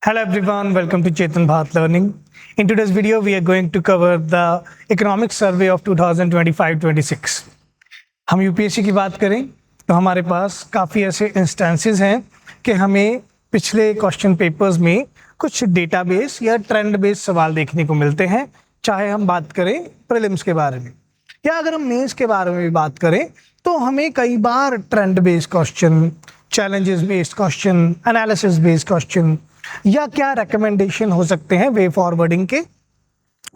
Hello everyone, welcome to Chetan Bharat Learning. In today's video, we are going to cover the Economic Survey of 2025-26. हम UPSC की बात करें तो हमारे पास काफ़ी ऐसे इंस्टेंसेस हैं कि हमें पिछले क्वेश्चन पेपर्स में कुछ डेटाबेस या ट्रेंड बेस्ड सवाल देखने को मिलते हैं, चाहे हम बात करें प्रीलिम्स के बारे में या अगर हम मेंस के बारे में भी बात करें तो हमें कई बार trend based question, challenges based question, analysis based question या क्या रिकमेंडेशन हो सकते हैं वे फॉरवर्डिंग के,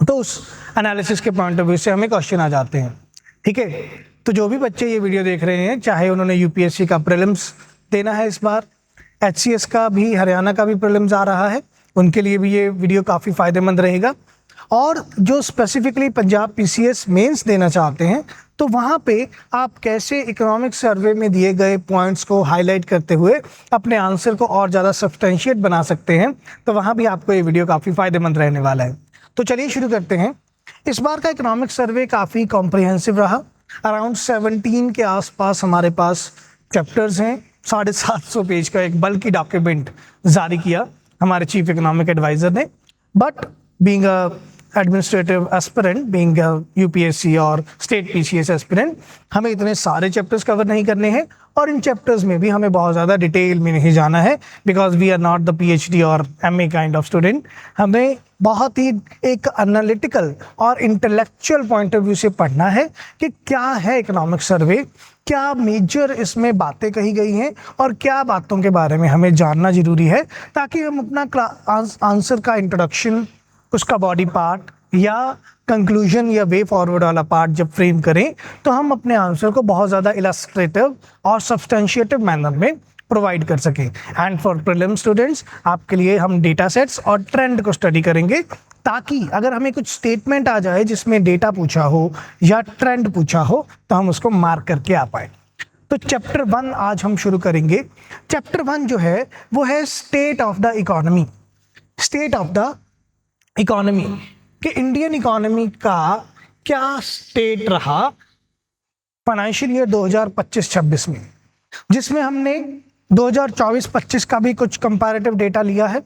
तो उस एनालिसिस के पॉइंट ऑफ व्यू से हमें क्वेश्चन आ जाते हैं। ठीक है, तो जो भी बच्चे ये वीडियो देख रहे हैं, चाहे उन्होंने यूपीएससी का प्रीलिम्स देना है इस बार, एचसीएस का भी, हरियाणा का भी प्रीलिम्स आ रहा है, उनके लिए भी ये वीडियो काफ़ी फ़ायदेमंद रहेगा। और जो स्पेसिफिकली पंजाब पीसीएस मेंस देना चाहते हैं तो वहाँ पे आप कैसे इकोनॉमिक सर्वे में दिए गए पॉइंट्स को हाईलाइट करते हुए अपने आंसर को और ज़्यादा सब्सटेंशिएट बना सकते हैं, तो वहाँ भी आपको ये वीडियो काफ़ी फ़ायदेमंद रहने वाला है। तो चलिए शुरू करते हैं। इस बार का इकोनॉमिक सर्वे काफ़ी कॉम्प्रिहेंसिव रहा। अराउंड 17 के आसपास हमारे पास चैप्टर्स हैं। 750 पेज का एक बल्कि डॉक्यूमेंट जारी किया हमारे चीफ इकोनॉमिक एडवाइज़र ने। But being a administrative aspirant, being UPSC और स्टेट पीसीएस एस्पिरेंट, हमें इतने सारे चैप्टर्स कवर नहीं करने हैं और इन चैप्टर्स में भी हमें बहुत ज़्यादा डिटेल में नहीं जाना है, because we are not the PhD और एमए काइंड ऑफ स्टूडेंट। हमें बहुत ही एक एनालिटिकल और इंटेलेक्चुअल पॉइंट ऑफ व्यू से पढ़ना है कि क्या है इकोनॉमिक सर्वे, क्या मेजर इसमें बातें कही गई हैं और क्या बातों के बारे में हमें जानना जरूरी है, ताकि हम अपना आंसर का इंट्रोडक्शन, उसका बॉडी पार्ट या कंक्लूजन या वे फॉरवर्ड वाला पार्ट जब फ्रेम करें तो हम अपने आंसर को बहुत ज़्यादा इलस्ट्रेटिव और सब्सटेंशिएटिव मैनर में प्रोवाइड कर सकें। एंड फॉर प्रीलिम स्टूडेंट्स, आपके लिए हम डेटा सेट्स और ट्रेंड को स्टडी करेंगे, ताकि अगर हमें कुछ स्टेटमेंट आ जाए जिसमें डेटा पूछा हो या ट्रेंड पूछा हो तो हम उसको मार्क करके आ पाए। तो चैप्टर 1 आज हम शुरू करेंगे। चैप्टर 1 जो है वो है state of the economy. State of the economy कि इंडियन इकोनॉमी का क्या स्टेट रहा फाइनेंशियल ईयर 2025-26 में, जिसमें हमने 2024-25 का भी कुछ कंपैरेटिव डेटा लिया है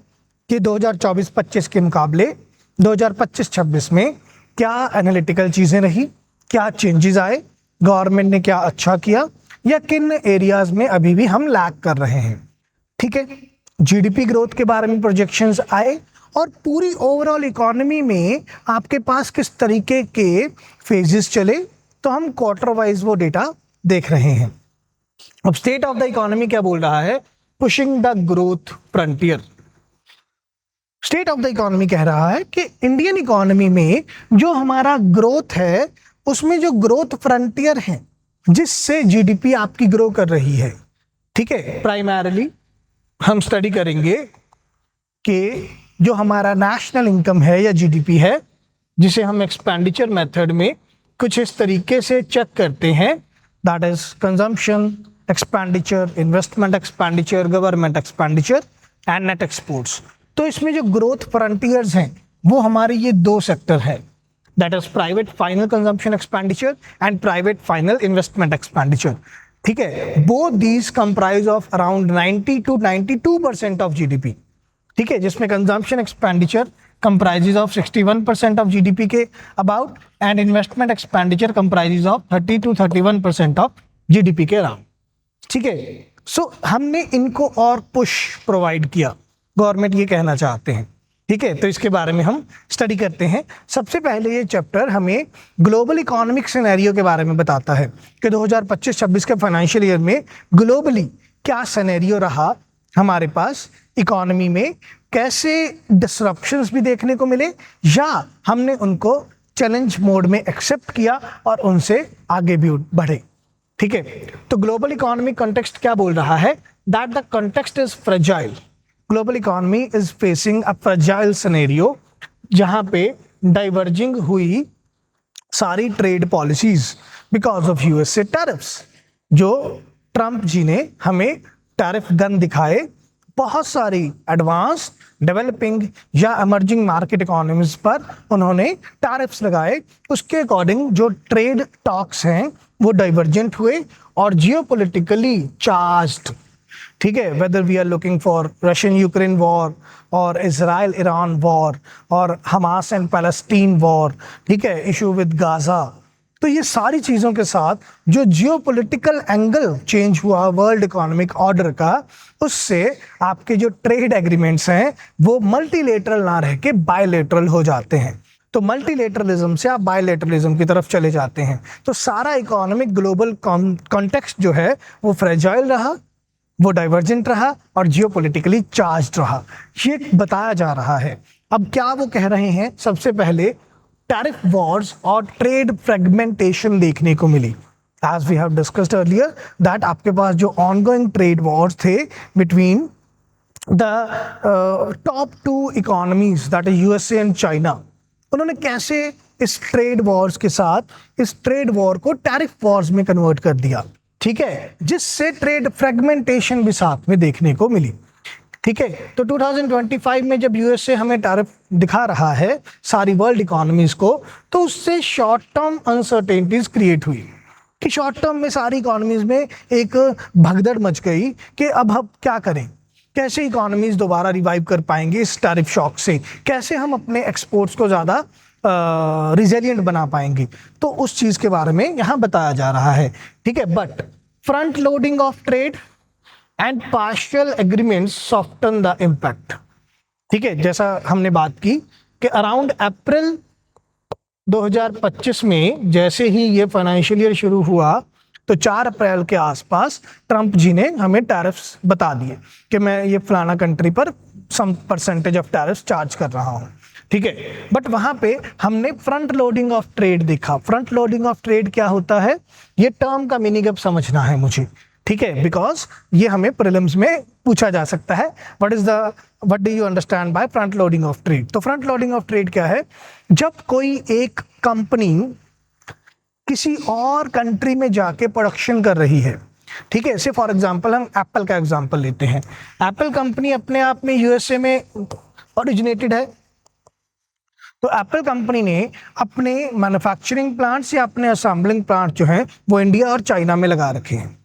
कि 2024-25 के मुकाबले 2025-26 में क्या एनालिटिकल चीज़ें रही, क्या चेंजेस आए, गवर्नमेंट ने क्या अच्छा किया या किन एरियाज में अभी भी हम लैग कर रहे हैं। ठीक है, जीडीपी ग्रोथ के बारे में प्रोजेक्शंस आए और पूरी ओवरऑल इकोनॉमी में आपके पास किस तरीके के फेजेस चले, तो हम क्वार्टर वाइज वो डेटा देख रहे हैं। अब स्टेट ऑफ द इकोनॉमी क्या बोल रहा है? Pushing the growth frontier. State of the economy कह रहा है कि इंडियन इकोनॉमी में जो हमारा ग्रोथ है उसमें जो ग्रोथ फ्रंटियर है जिससे जीडीपी आपकी ग्रो कर रही है। ठीक है, प्राइमरीली हम स्टडी करेंगे कि जो हमारा नेशनल इनकम है या जीडीपी है, जिसे हम एक्सपेंडिचर मेथड में कुछ इस तरीके से चेक करते हैं, that is consumption expenditure, investment expenditure, government expenditure and net exports. तो इसमें जो ग्रोथ फ्रंटियर्स हैं वो हमारे ये दो सेक्टर है, that is private final consumption expenditure and private final investment expenditure. ठीक है, both these comprise of around 90 to 92% of GDP. ठीक है, जिसमें consumption expenditure comprises of 61% of GDP के about and investment expenditure comprises of 30 to 31% of GDP के around. ठीक है, सो हमने इनको और पुश प्रोवाइड किया, गवर्नमेंट ये कहना चाहते हैं। ठीक है, तो इसके बारे में हम स्टडी करते हैं। सबसे पहले ये चैप्टर हमें ग्लोबल इकोनॉमिक सिनेरियो के बारे में बताता है कि 2025-26 के फाइनेंशियल ईयर में ग्लोबली क्या सिनेरियो रहा हमारे पास इकोनॉमी में, कैसे डिसरप्शंस भी देखने को मिले या हमने उनको चैलेंज मोड में एक्सेप्ट किया और उनसे आगे भी बढ़े। ठीक है, तो ग्लोबल इकोनॉमिक कॉन्टेक्स्ट क्या बोल रहा है? That the context is fragile. Global economy is facing a fragile scenario, जहां पे डाइवर्जिंग हुई सारी trade policies because of USA tariffs. जो ट्रंप जी ने हमें टैरिफ गन दिखाए, बहुत सारी एडवांस, डेवलपिंग या इमर्जिंग मार्केट इकोनॉमीज पर उन्होंने टैरिफ्स लगाए। उसके अकॉर्डिंग जो ट्रेड टॉक्स हैं वो डाइवर्जेंट हुए और जियोपॉलिटिकली चार्ज्ड ठीक है, whether we are looking for Russian Ukraine war और इजराइल ईरान वॉर और हमास एंड पैलेस्टीन वॉर, ठीक है, इशू विद गाजा। तो ये सारी चीज़ों के साथ जो जियोपॉलिटिकल एंगल चेंज हुआ वर्ल्ड इकोनॉमिक ऑर्डर का, उससे आपके जो ट्रेड एग्रीमेंट्स हैं वो मल्टीलेटरल ना रह के बायलेटरल हो जाते हैं। तो मल्टीलेटरलिज्म से आप बायलेटरलिज्म की तरफ चले जाते हैं। तो सारा इकोनॉमिक ग्लोबल कॉन्टेक्स्ट जो है वो फ्रेजाइल रहा, वो डाइवर्जेंट रहा और जियोपॉलिटिकली चार्ज्ड रहा, ये बताया जा रहा है। अब क्या वो कह रहे हैं, सबसे पहले टैरिफ वॉर्स और ट्रेड फ्रेगमेंटेशन देखने को मिली। As we have discussed earlier that आपके पास जो ऑनगोइंग ट्रेड वॉर्स थे between the top two economies that is USA and China, उन्होंने कैसे इस ट्रेड वॉर्स के साथ इस ट्रेड वॉर को टैरिफ वॉर्स में कन्वर्ट कर दिया, ठीक है, जिससे ट्रेड फ्रेगमेंटेशन भी साथ में देखने को मिली। ठीक है, तो 2025 में जब यूएसए हमें टैरिफ दिखा रहा है सारी वर्ल्ड इकोनॉमीज को, तो उससे शॉर्ट टर्म अनसर्टेनिटीज क्रिएट हुई कि शॉर्ट टर्म में सारी इकोनॉमीज में एक भगदड़ मच गई कि अब हम क्या करें, कैसे इकोनॉमीज दोबारा रिवाइव कर पाएंगे इस टैरिफ शॉक से, कैसे हम अपने एक्सपोर्ट्स को ज़्यादा रिजिलिएंट बना पाएंगे। तो उस चीज़ के बारे में यहाँ बताया जा रहा है। ठीक है, but front loading of trade and partial agreements soften the impact. ठीक है, जैसा हमने बात की कि अराउंड अप्रैल 2025 में जैसे ही ये फाइनेंशियल ईयर शुरू हुआ तो 4 अप्रैल के आसपास ट्रंप जी ने हमें टैरिफ्स बता दिए कि मैं ये फलाना कंट्री पर some percentage of tariffs charge कर रहा हूँ। ठीक है, बट वहाँ पे हमने फ्रंट लोडिंग ऑफ ट्रेड देखा। फ्रंट लोडिंग ऑफ ट्रेड क्या होता है, ये टर्म का मीनिंग अब समझना है मुझे। ठीक है, बिकॉज ये हमें प्रीलिम्स में पूछा जा सकता है, what do you understand by front loading of trade. तो फ्रंट लोडिंग ऑफ ट्रेड क्या है, जब कोई एक कंपनी किसी और कंट्री में जाके प्रोडक्शन कर रही है। ठीक है, से फॉर एग्जांपल हम एप्पल का एग्जांपल लेते हैं। एप्पल कंपनी अपने आप में यूएसए में ओरिजिनेटेड है, तो एप्पल कंपनी ने अपने मैन्युफैक्चरिंग प्लांट्स या अपने असेंबलिंग प्लांट जो हैं वो इंडिया और चाइना में लगा रखे हैं।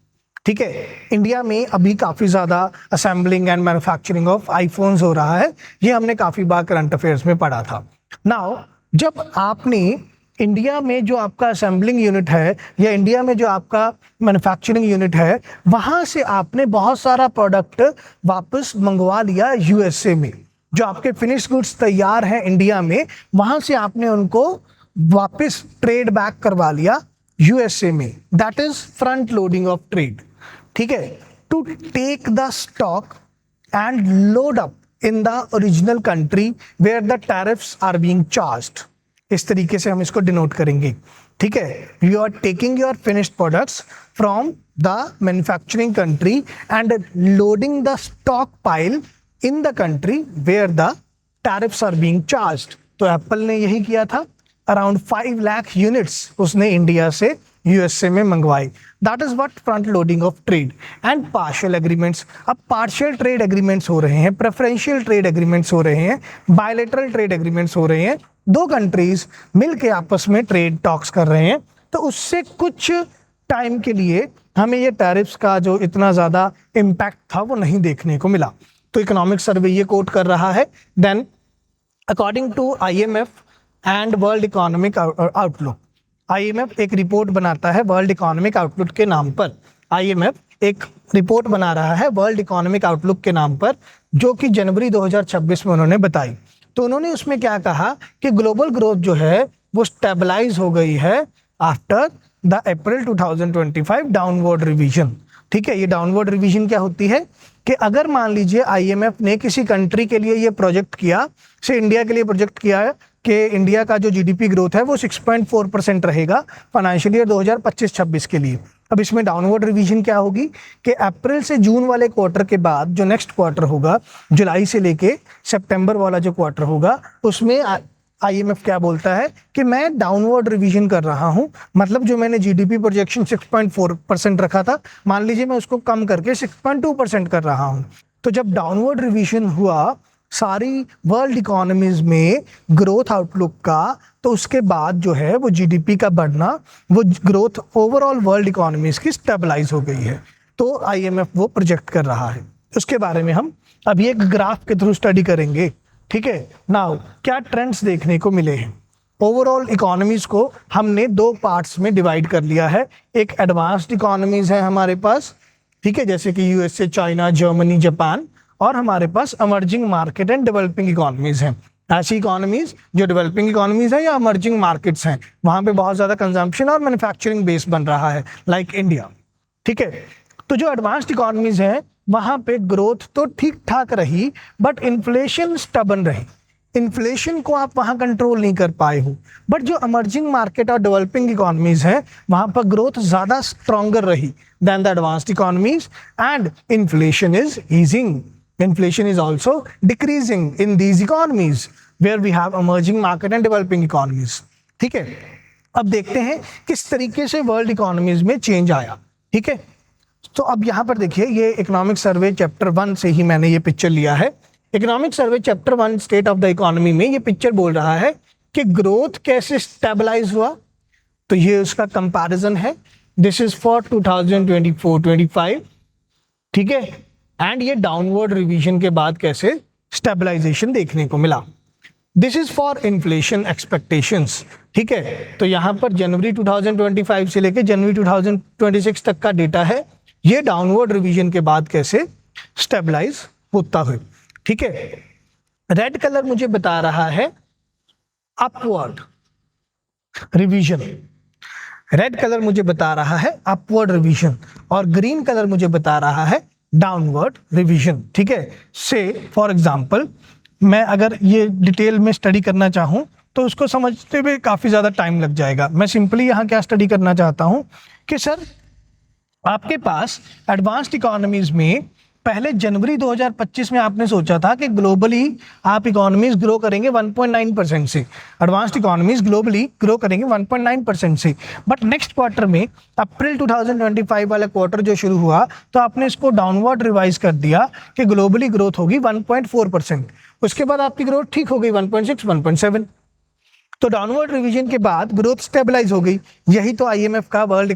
ठीक है, इंडिया में अभी काफ़ी ज़्यादा assembling and manufacturing of iPhones हो रहा है, ये हमने काफ़ी बार करंट अफेयर्स में पढ़ा था। नाउ जब आपने इंडिया में जो आपका असेंबलिंग यूनिट है या इंडिया में जो आपका मैन्युफैक्चरिंग यूनिट है, वहाँ से आपने बहुत सारा प्रोडक्ट वापस मंगवा लिया यूएसए में। जो आपके फिनिश गुड्स तैयार हैं इंडिया में, वहाँ से आपने उनको वापस ट्रेड बैक करवा लिया यूएसए में। That is front loading of trade. ठीक है, to take the stock and load up in the original country where the tariffs are being charged. इस तरीके से हम इसको डिनोट करेंगे। ठीक है, you are taking your finished products from the manufacturing country and loading the stock pile in the country where the tariffs are being charged. तो Apple ने यही किया था, अराउंड 5 लाख यूनिट्स उसने इंडिया से यूएसए में मंगवाई। That is what front loading of trade and partial agreements. अब पार्शियल ट्रेड एग्रीमेंट्स हो रहे हैं, प्रेफरेंशियल ट्रेड एग्रीमेंट्स हो रहे हैं, बायलैटरल ट्रेड एग्रीमेंट्स हो रहे हैं, 2 कंट्रीज मिलके आपस में ट्रेड टॉक्स कर रहे हैं। तो उससे कुछ टाइम के लिए हमें ये टैरिफ्स का जो इतना ज़्यादा इम्पैक्ट था वो नहीं देखने को मिला। तो इकोनॉमिक सर्वे ये कोट कर रहा है, then according to IMF and world economic outlook, IMF एक रिपोर्ट बनाता है वर्ल्ड इकोनॉमिक आउटलुक के नाम पर। आईएमएफ एक रिपोर्ट बना रहा है वर्ल्ड इकोनॉमिक आउटलुक के नाम पर, जो कि जनवरी 2026 में उन्होंने बताई। तो उन्होंने उसमें क्या कहा कि ग्लोबल ग्रोथ जो है वो स्टेबलाइज हो गई है after the April 2025 downward revision. ठीक है, ये डाउनवर्ड रिवीजन क्या होती है कि अगर मान लीजिए आईएमएफ ने किसी कंट्री के लिए ये प्रोजेक्ट किया, से इंडिया के लिए प्रोजेक्ट किया है कि इंडिया का जो जीडीपी ग्रोथ है वो 6.4% रहेगा फाइनेंशियल ईयर 2025-26 के लिए। अब इसमें डाउनवर्ड रिवीजन क्या होगी कि अप्रैल से जून वाले क्वार्टर के बाद जो नेक्स्ट क्वार्टर होगा, जुलाई से लेके सितंबर वाला जो क्वार्टर होगा, उसमें आईएमएफ क्या बोलता है कि मैं डाउनवर्ड रिवीजन कर रहा हूं। मतलब जो मैंने जीडीपी प्रोजेक्शन 6.4% रखा था, मान लीजिए मैं उसको कम करके 6.2% कर रहा हूं। तो जब डाउनवर्ड रिवीजन हुआ सारी वर्ल्ड इकोनॉमीज में ग्रोथ आउटलुक का, तो उसके बाद जो है वो जीडीपी का बढ़ना, वो ग्रोथ ओवरऑल वर्ल्ड इकोनॉमीज की स्टेबलाइज हो गई है। तो आईएमएफ वो प्रोजेक्ट कर रहा है। उसके बारे में हम अभी एक ग्राफ के थ्रू स्टडी करेंगे, ठीक है। नाउ क्या ट्रेंड्स देखने को मिले हैं? ओवरऑल इकोनॉमीज को हमने दो पार्ट्स में डिवाइड कर लिया है। एक एडवांस्ड इकोनॉमीज है हमारे पास, ठीक है, जैसे कि यूएसए, चाइना, जर्मनी, जापान, और हमारे पास emerging market and developing economies हैं। ऐसी इकोनॉमीज जो डेवलपिंग इकोनॉमीज है या इमर्जिंग मार्केट्स हैं, वहां पे बहुत ज्यादा कंजम्पशन और मैन्युफैक्चरिंग बेस बन रहा है, लाइक इंडिया, ठीक है। तो जो एडवांस्ड इकोनॉमीज हैं वहां पे ग्रोथ तो ठीक ठाक रही, बट इन्फ्लेशन स्टबन रही। इन्फ्लेशन को आप वहां कंट्रोल नहीं कर पाए हो। बट जो इमर्जिंग मार्केट और डेवलपिंग इकोनॉमीज हैं वहां पर ग्रोथ ज्यादा स्ट्रॉन्गर रही than the advanced economies, and inflation is easing, inflation is also decreasing in these economies where we have emerging market and developing economies, ठीक है। अब देखते हैं किस तरीके से वर्ल्ड इकोनॉमीज में चेंज आया, ठीक है। तो अब यहाँ पर देखिए, ये इकोनॉमिक सर्वे चैप्टर 1 से ही मैंने ये पिक्चर लिया है। Economic survey chapter 1 state of the economy में ये पिक्चर बोल रहा है कि ग्रोथ कैसे स्टेबलाइज हुआ। तो ये उसका कंपैरिजन है, दिस इज फॉर 2024-25, ठीक है। एंड ये डाउनवर्ड रिवीजन के बाद कैसे स्टेबलाइजेशन देखने को मिला। This is for inflation expectations, ठीक है। तो यहाँ पर जनवरी 2025 से लेकर जनवरी 2026 तक का डेटा है, ये डाउनवर्ड रिवीजन के बाद कैसे स्टेबलाइज होता है, ठीक है। रेड कलर मुझे बता रहा है अपवर्ड रिवीजन, रेड कलर मुझे बता रहा है अपवर्ड रिवीजन, और ग्रीन कलर मुझे बता रहा है डाउनवर्ड रिवीजन, ठीक है। से फॉर एग्जांपल मैं अगर ये डिटेल में स्टडी करना चाहूँ तो उसको समझते हुए काफ़ी ज़्यादा टाइम लग जाएगा। मैं सिंपली यहाँ क्या स्टडी करना चाहता हूँ कि सर आपके पास एडवांस्ड इकोनॉमीज में पहले जनवरी 2025 में आपने सोचा था कि ग्लोबली आप इकोनॉमीज ग्रो करेंगे 1.9% से, एडवांस्ड इकोनॉमीज ग्लोबली ग्रो करेंगे 1.9% से। बट नेक्स्ट क्वार्टर में अप्रैल 2025 वाला क्वार्टर जो शुरू हुआ तो आपने इसको डाउनवर्ड रिवाइज कर दिया कि ग्लोबली ग्रोथ होगी 1.4%। उसके बाद आपकी ग्रोथ ठीक हो गई 1.6, 1.7। तो डाउनवर्ड रिवीजन के बाद ग्रोथ स्टेबलाइज हो गई। यही तो आईएमएफ का वर्ल्ड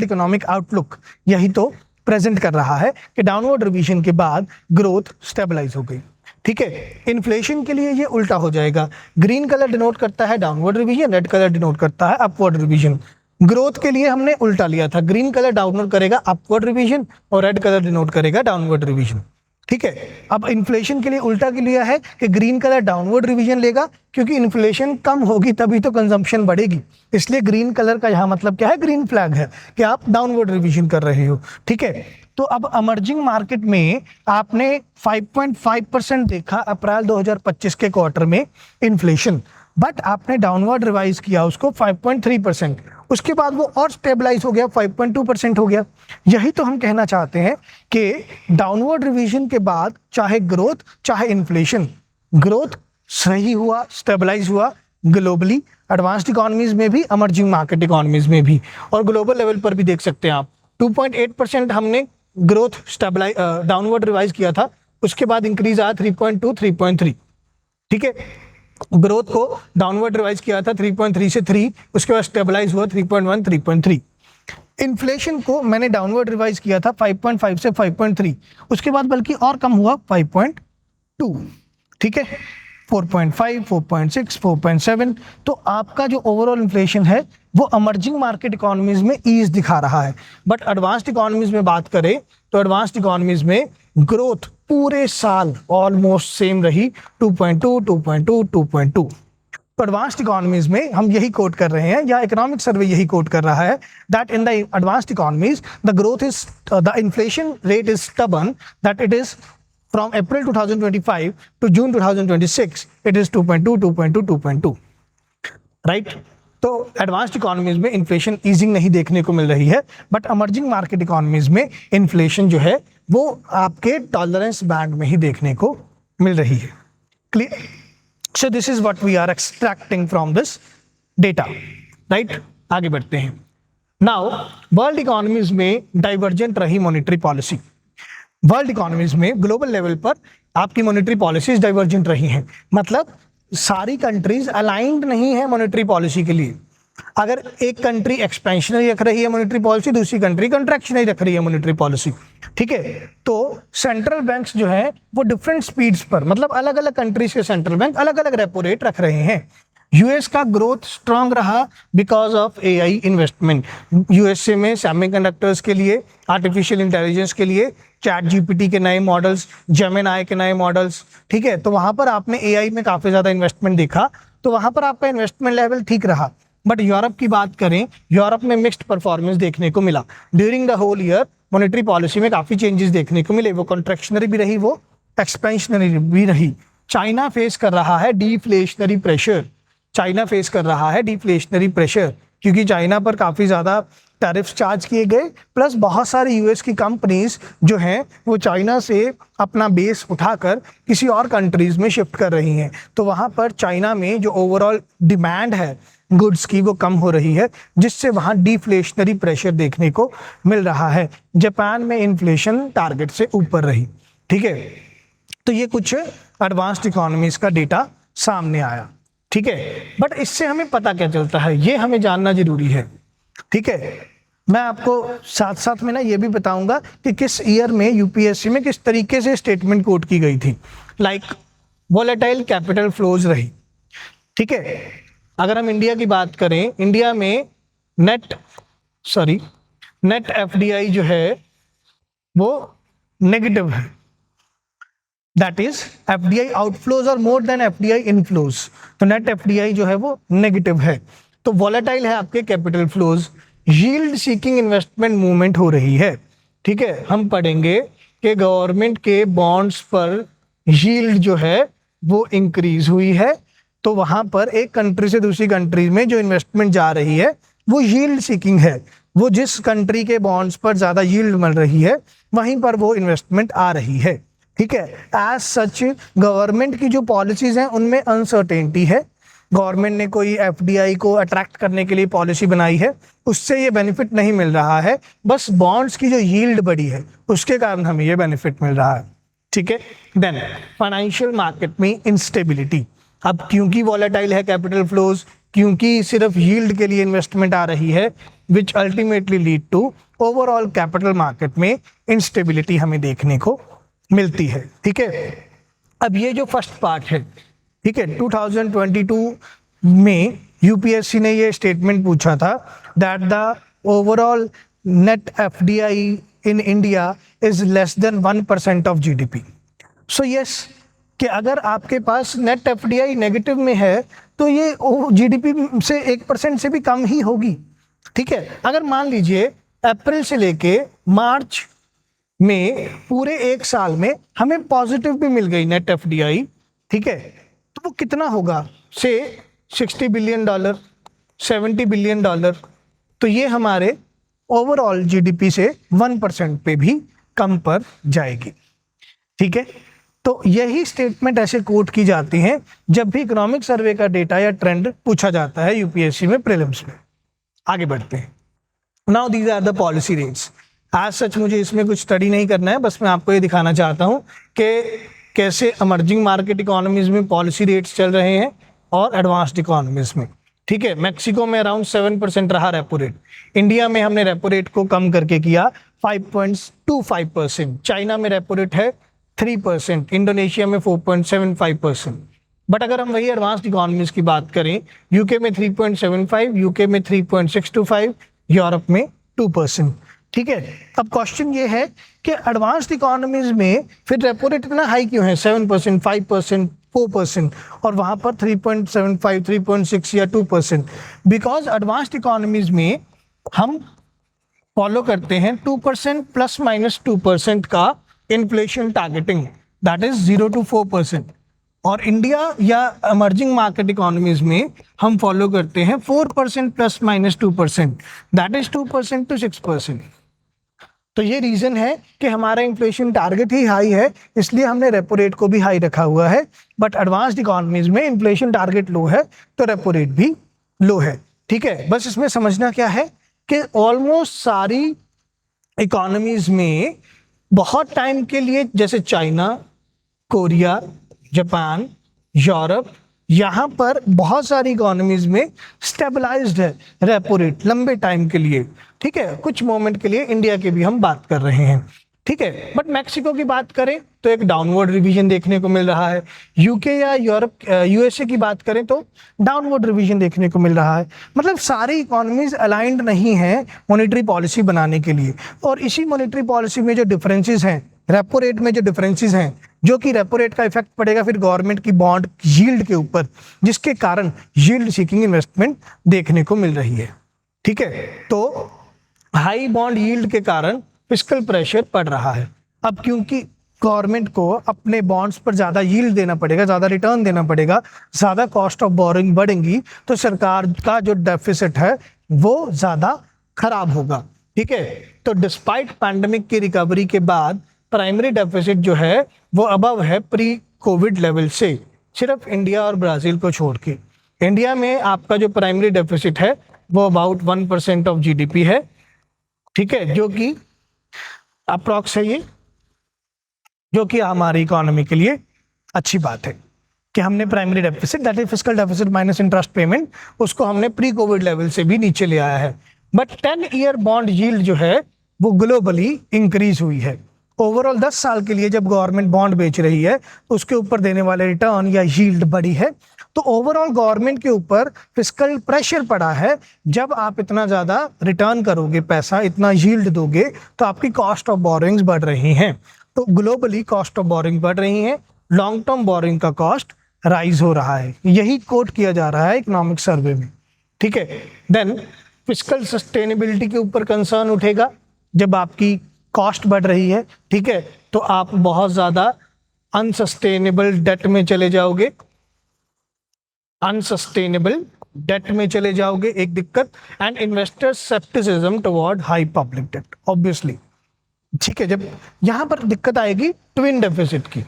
इकोनॉमिक आउटलुक यही तो प्रेजेंट कर रहा है कि डाउनवर्ड रिवीजन के बाद ग्रोथ स्टेबलाइज हो गई, ठीक है। इन्फ्लेशन के लिए ये उल्टा हो जाएगा, ग्रीन कलर डिनोट करता है downward revision, red colour denote करता है अपवर्ड रिवीजन। ग्रोथ के लिए हमने उल्टा लिया था, ग्रीन कलर डाउनवर्ड करेगा अपवर्ड रिवीजन और रेड कलर डिनोट करेगा डाउनवर्ड रिवीजन, ठीक है। अब इन्फ्लेशन के लिए उल्टा के लिया है कि ग्रीन कलर डाउनवर्ड रिवीजन लेगा, क्योंकि इन्फ्लेशन कम होगी तभी तो कंजम्पशन बढ़ेगी, इसलिए ग्रीन कलर का यहाँ मतलब क्या है, ग्रीन फ्लैग है कि आप डाउनवर्ड रिवीजन कर रहे हो, ठीक है। तो अब इमर्जिंग मार्केट में आपने 5.5% देखा अप्रैल 2025 के क्वार्टर में इन्फ्लेशन, बट आपने डाउनवर्ड रिवाइज किया उसको 5.3%, उसके बाद वो और स्टेबलाइज हो गया 5.2% हो गया। यही तो हम कहना चाहते हैं कि डाउनवर्ड रिवीजन के बाद चाहे ग्रोथ चाहे इन्फ्लेशन, ग्रोथ सही हुआ, स्टेबलाइज हुआ ग्लोबली, एडवांस्ड इकोनॉमीज में भी, इमर्जिंग मार्केट इकोनॉमीज में भी, और ग्लोबल लेवल पर भी देख सकते हैं आप 2.8% हमने ग्रोथ स्टेबलाइज डाउनवर्ड रिवाइज किया था, उसके बाद इंक्रीज आया 3.2, 3.3, ठीक है। ग्रोथ को डाउनवर्ड रिवाइज किया था 3.3 से 3, उसके बाद स्टेबलाइज हुआ 3.1, 3.3। इन्फ्लेशन को मैंने डाउनवर्ड रिवाइज किया था 5.5 से 5.3, उसके बाद बल्कि और कम हुआ 5.2, ठीक है, 4.5, 4.6, 4.7। तो आपका जो ओवरऑल इन्फ्लेशन है वो इमर्जिंग मार्केट इकोनॉमीज में ईज दिखा रहा है। बट एडवांस्ड इकोनॉमीज में बात करें तो एडवांस्ड इकोनॉमीज में ग्रोथ पूरे साल ऑलमोस्ट सेम रही, 2.2, 2.2, 2.2। तो एडवांस्ड इकोनॉमीज में हम यही कोट कर रहे हैं, या इकोनॉमिक सर्वे यही कोट कर रहा है, that in the advanced economies the growth is the inflation rate is stubborn, that it is from April 2025 to June 2026 it is 2.2, 2.2, 2.2, right? तो एडवांस्ड इकोनॉमीज में इन्फ्लेशन ईजिंग नहीं देखने को मिल रही है, बट इमर्जिंग मार्केट इकोनॉमीज में inflation जो है वो आपके टॉलरेंस बैंड में ही देखने को मिल रही है। Clear? So this is what we are extracting from this data, right? आगे बढ़ते हैं। नाउ वर्ल्ड इकोनॉमीज में डाइवर्जेंट रही मॉनेटरी पॉलिसी। वर्ल्ड इकोनॉमीज में ग्लोबल लेवल पर आपकी मॉनेटरी पॉलिसीज डाइवर्जेंट रही हैं, मतलब सारी कंट्रीज अलाइंड नहीं है मॉनेटरी पॉलिसी के लिए। अगर एक कंट्री एक्सपेंशनरी रख रही है मॉनेटरी पॉलिसी, दूसरी कंट्री कंट्रैक्शनरी रख रही है मॉनेटरी पॉलिसी, ठीक है, तो सेंट्रल बैंक्स जो है वो डिफरेंट स्पीड्स पर, मतलब अलग अलग कंट्रीज के सेंट्रल बैंक अलग अलग रेपो रेट रख रहे हैं। यूएस का ग्रोथ स्ट्रांग रहा because of AI investment. USA में सेमीकंडक्टर्स के लिए, आर्टिफिशियल इंटेलिजेंस के लिए चैट जीपीटी के नए मॉडल्स, जेमिनाई के नए मॉडल्स, ठीक है, तो वहां पर आपने एआई में काफी ज्यादा इन्वेस्टमेंट देखा, तो वहां पर आपका इन्वेस्टमेंट लेवल ठीक रहा। बट यूरोप की बात करें, यूरोप में मिक्स्ड परफॉर्मेंस देखने को मिला। During the whole year monetary policy में काफी चेंजेस देखने को मिले, वो कॉन्ट्रैक्शनरी भी रही, वो एक्सपेंशनरी भी रही। चाइना फेस कर रहा है डिफ्लेशनरी प्रेशर, चाइना फेस कर रहा है डिफ्लेशनरी प्रेशर, क्योंकि चाइना पर काफ़ी ज़्यादा टैरिफ्स चार्ज किए गए, प्लस बहुत सारी यूएस की कंपनीज जो हैं वो चाइना से अपना बेस उठाकर किसी और कंट्रीज में शिफ्ट कर रही हैं, तो वहाँ पर चाइना में जो ओवरऑल डिमांड है गुड्स की वो कम हो रही है, जिससे वहाँ डिफ्लेशनरी प्रेशर देखने को मिल रहा है। जापान में इन्फ्लेशन टारगेट से ऊपर रही, ठीक है, तो ये कुछ एडवांस्ड इकोनॉमीज का डेटा सामने आया, ठीक है। बट इससे हमें पता क्या चलता है, ये हमें जानना जरूरी है, ठीक है। मैं आपको साथ साथ में ना ये भी बताऊंगा कि किस ईयर में यूपीएससी में किस तरीके से स्टेटमेंट कोट की गई थी। लाइक वोलेटाइल कैपिटल फ्लोज रही, ठीक है। अगर हम इंडिया की बात करें, इंडिया में नेट एफडीआई जो है वो नेगेटिव है, दैट इज एफडीआई आउटफ्लोज और मोर देन एफडीआई इनफ्लोज, तो नेट एफडीआई जो है वो नेगेटिव है। तो वोलेटाइल है आपके capital flows, yield seeking investment movement हो रही है, ठीक है। हम पढ़ेंगे कि गवर्नमेंट के बॉन्ड्स पर यील्ड जो है वो इंक्रीज हुई है, तो वहां पर एक कंट्री से दूसरी कंट्री में जो इन्वेस्टमेंट जा रही है वो यील्ड सीकिंग है, वो जिस कंट्री के बॉन्ड्स पर ज्यादा यील्ड मिल रही है वहीं पर वो इन्वेस्टमेंट आ रही है, ठीक है। एज सच गवर्नमेंट की जो पॉलिसीज हैं उनमें अनसर्टेनिटी है। गवर्नमेंट ने कोई एफडीआई को अट्रैक्ट करने के लिए पॉलिसी बनाई है, उससे ये बेनिफिट नहीं मिल रहा है, बस बॉन्ड्स की जो यील्ड बढ़ी है उसके कारण हमें ये बेनिफिट मिल रहा है, ठीक है। देन फाइनेंशियल मार्केट में इंस्टेबिलिटी, अब क्योंकि वॉलेटाइल है कैपिटल फ्लोज, क्योंकि सिर्फ यील्ड के लिए इन्वेस्टमेंट आ रही है, which ultimately lead to overall capital market में इंस्टेबिलिटी हमें देखने को मिलती है, ठीक है। अब ये जो फर्स्ट पार्ट है, ठीक है, 2022 में यूपीएससी ने ये स्टेटमेंट पूछा था that the overall net FDI in India is less than 1% of GDP. So yes, कि अगर आपके पास नेट एफडीआई नेगेटिव में है तो ये जीडीपी से 1% से भी कम ही होगी, ठीक है। अगर मान लीजिए अप्रैल से लेके मार्च में पूरे एक साल में हमें पॉजिटिव भी मिल गई नेट एफडीआई, ठीक है, तो वो कितना होगा, से $60 बिलियन, $70 बिलियन, तो ये हमारे ओवरऑल जीडीपी से 1% पे भी कम पर जाएगी, ठीक है। तो यही स्टेटमेंट ऐसे कोट की जाती हैं जब भी इकोनॉमिक सर्वे का डेटा या ट्रेंड पूछा जाता है यूपीएससी में प्रीलिम्स में। आगे बढ़ते हैं। Now these are the policy rates. आज सच मुझे इसमें कुछ स्टडी नहीं करना है, बस मैं आपको ये दिखाना चाहता हूँ कि कैसे इमर्जिंग मार्केट इकोनॉमीज में पॉलिसी रेट्स चल रहे हैं और एडवांस्ड इकोनॉमीज में, ठीक है। मैक्सिको में अराउंड 7% रहा रेपो रेट, इंडिया में हमने रेपो रेट को कम करके किया 5.25%, चाइना में रेपो रेट है 3%, इंडोनेशिया में 4.75%। बट अगर हम वही एडवांस्ड इकोनॉमीज की बात करें, यूके में 3.75, यूके में 3.625, यूरोप में 2%, ठीक है। अब क्वेश्चन ये है कि एडवांस्ड इकोनॉमीज में फिर रेपो रेट इतना हाई क्यों है, 7%, 5%, 4%, और वहां पर 3.75, 3.6 या 2%? बिकॉज एडवांस्ड इकोनॉमीज में हम फॉलो करते हैं 2% प्लस माइनस 2% का inflation targeting, that is 0 to 4%, और इंडिया या इमर्जिंग मार्केट इकोनॉमीज में हम फॉलो करते हैं 4% plus minus 2%, that is 2% to 6%। तो ये रीजन है कि हमारा इन्फ्लेशन टारगेट ही हाई है, इसलिए हमने रेपो रेट को भी हाई रखा हुआ है। बट एडवांस्ड इकोनॉमीज में इन्फ्लेशन टारगेट लो है तो रेपो रेट भी लो है, ठीक है। बस इसमें समझना क्या है कि ऑलमोस्ट सारी इकोनॉमीज में बहुत टाइम के लिए, जैसे चाइना, कोरिया, जापान, यूरोप, यहाँ पर बहुत सारी इकोनॉमीज में स्टेबलाइज्ड है रेपो रेट लंबे टाइम के लिए, ठीक है, कुछ मोमेंट के लिए इंडिया की भी हम बात कर रहे हैं, ठीक है। बट मैक्सिको की बात करें तो एक डाउनवर्ड रिवीजन देखने को मिल रहा है। यूके या यूरोप यूएसए की बात करें तो डाउनवर्ड रिवीजन देखने को मिल रहा है। मतलब सारी इकोनॉमीज अलाइंड नहीं है मॉनेटरी पॉलिसी बनाने के लिए, और इसी मॉनेटरी पॉलिसी में जो डिफरेंसेस हैं, रेपो रेट में जो डिफरेंसेस हैं, जो कि रेपो रेट का इफेक्ट पड़ेगा फिर गवर्नमेंट की बॉन्ड यील्ड के ऊपर, जिसके कारण यील्ड सीकिंग इन्वेस्टमेंट देखने को मिल रही है, ठीक है। तो हाई बॉन्ड यील्ड के कारण फिस्कल प्रेशर पड़ रहा है। अब क्योंकि गवर्नमेंट को अपने बॉन्ड्स पर ज़्यादा यील्ड देना पड़ेगा, ज़्यादा रिटर्न देना पड़ेगा, ज़्यादा कॉस्ट ऑफ बोरिंग बढ़ेंगी, तो सरकार का जो डेफिसिट है वो ज़्यादा खराब होगा, ठीक है। तो डिस्पाइट पैंडेमिक की रिकवरी के बाद प्राइमरी डेफिसिट जो है वो अबव है प्री कोविड लेवल से, सिर्फ इंडिया और ब्राज़ील को छोड़ के। इंडिया में आपका जो प्राइमरी डेफिसिट है वो अबाउट 1% ऑफ जीडीपी है, ठीक है, जो कि अप्रॉक्स है ये, जो कि हमारी इकोनॉमी के लिए अच्छी बात है कि हमने primary deficit, that is fiscal deficit minus interest payment, उसको हमने प्री कोविड लेवल से भी नीचे ले आया है। बट 10 ईयर बॉन्ड यील्ड जो है वो ग्लोबली इंक्रीज हुई है। ओवरऑल 10 साल के लिए जब गवर्नमेंट बॉन्ड बेच रही है उसके ऊपर देने वाले रिटर्न या यील्ड बढ़ी है, तो ओवरऑल गवर्नमेंट के ऊपर फिस्कल प्रेशर पड़ा है। जब आप इतना ज़्यादा रिटर्न करोगे पैसा, इतना यील्ड दोगे, तो आपकी कॉस्ट ऑफ बोरिंग्स बढ़ रही हैं। तो ग्लोबली कॉस्ट ऑफ बोरिंग बढ़ रही हैं, लॉन्ग टर्म बोरिंग का कॉस्ट राइज हो रहा है, यही कोट किया जा रहा है इकोनॉमिक सर्वे में, ठीक है। देन फिस्कल सस्टेनेबिलिटी के ऊपर कंसर्न उठेगा। जब आपकी कॉस्ट बढ़ रही है, ठीक है, तो आप बहुत ज़्यादा अनसस्टेनेबल डेट में चले जाओगे, अनसस्टेनेबल डेट में चले जाओगे, एक दिक्कत। And investors scepticism toward high public debt, obviously, ठीक है। जब यहाँ पर दिक्कत आएगी ट्विन डेफिसिट की,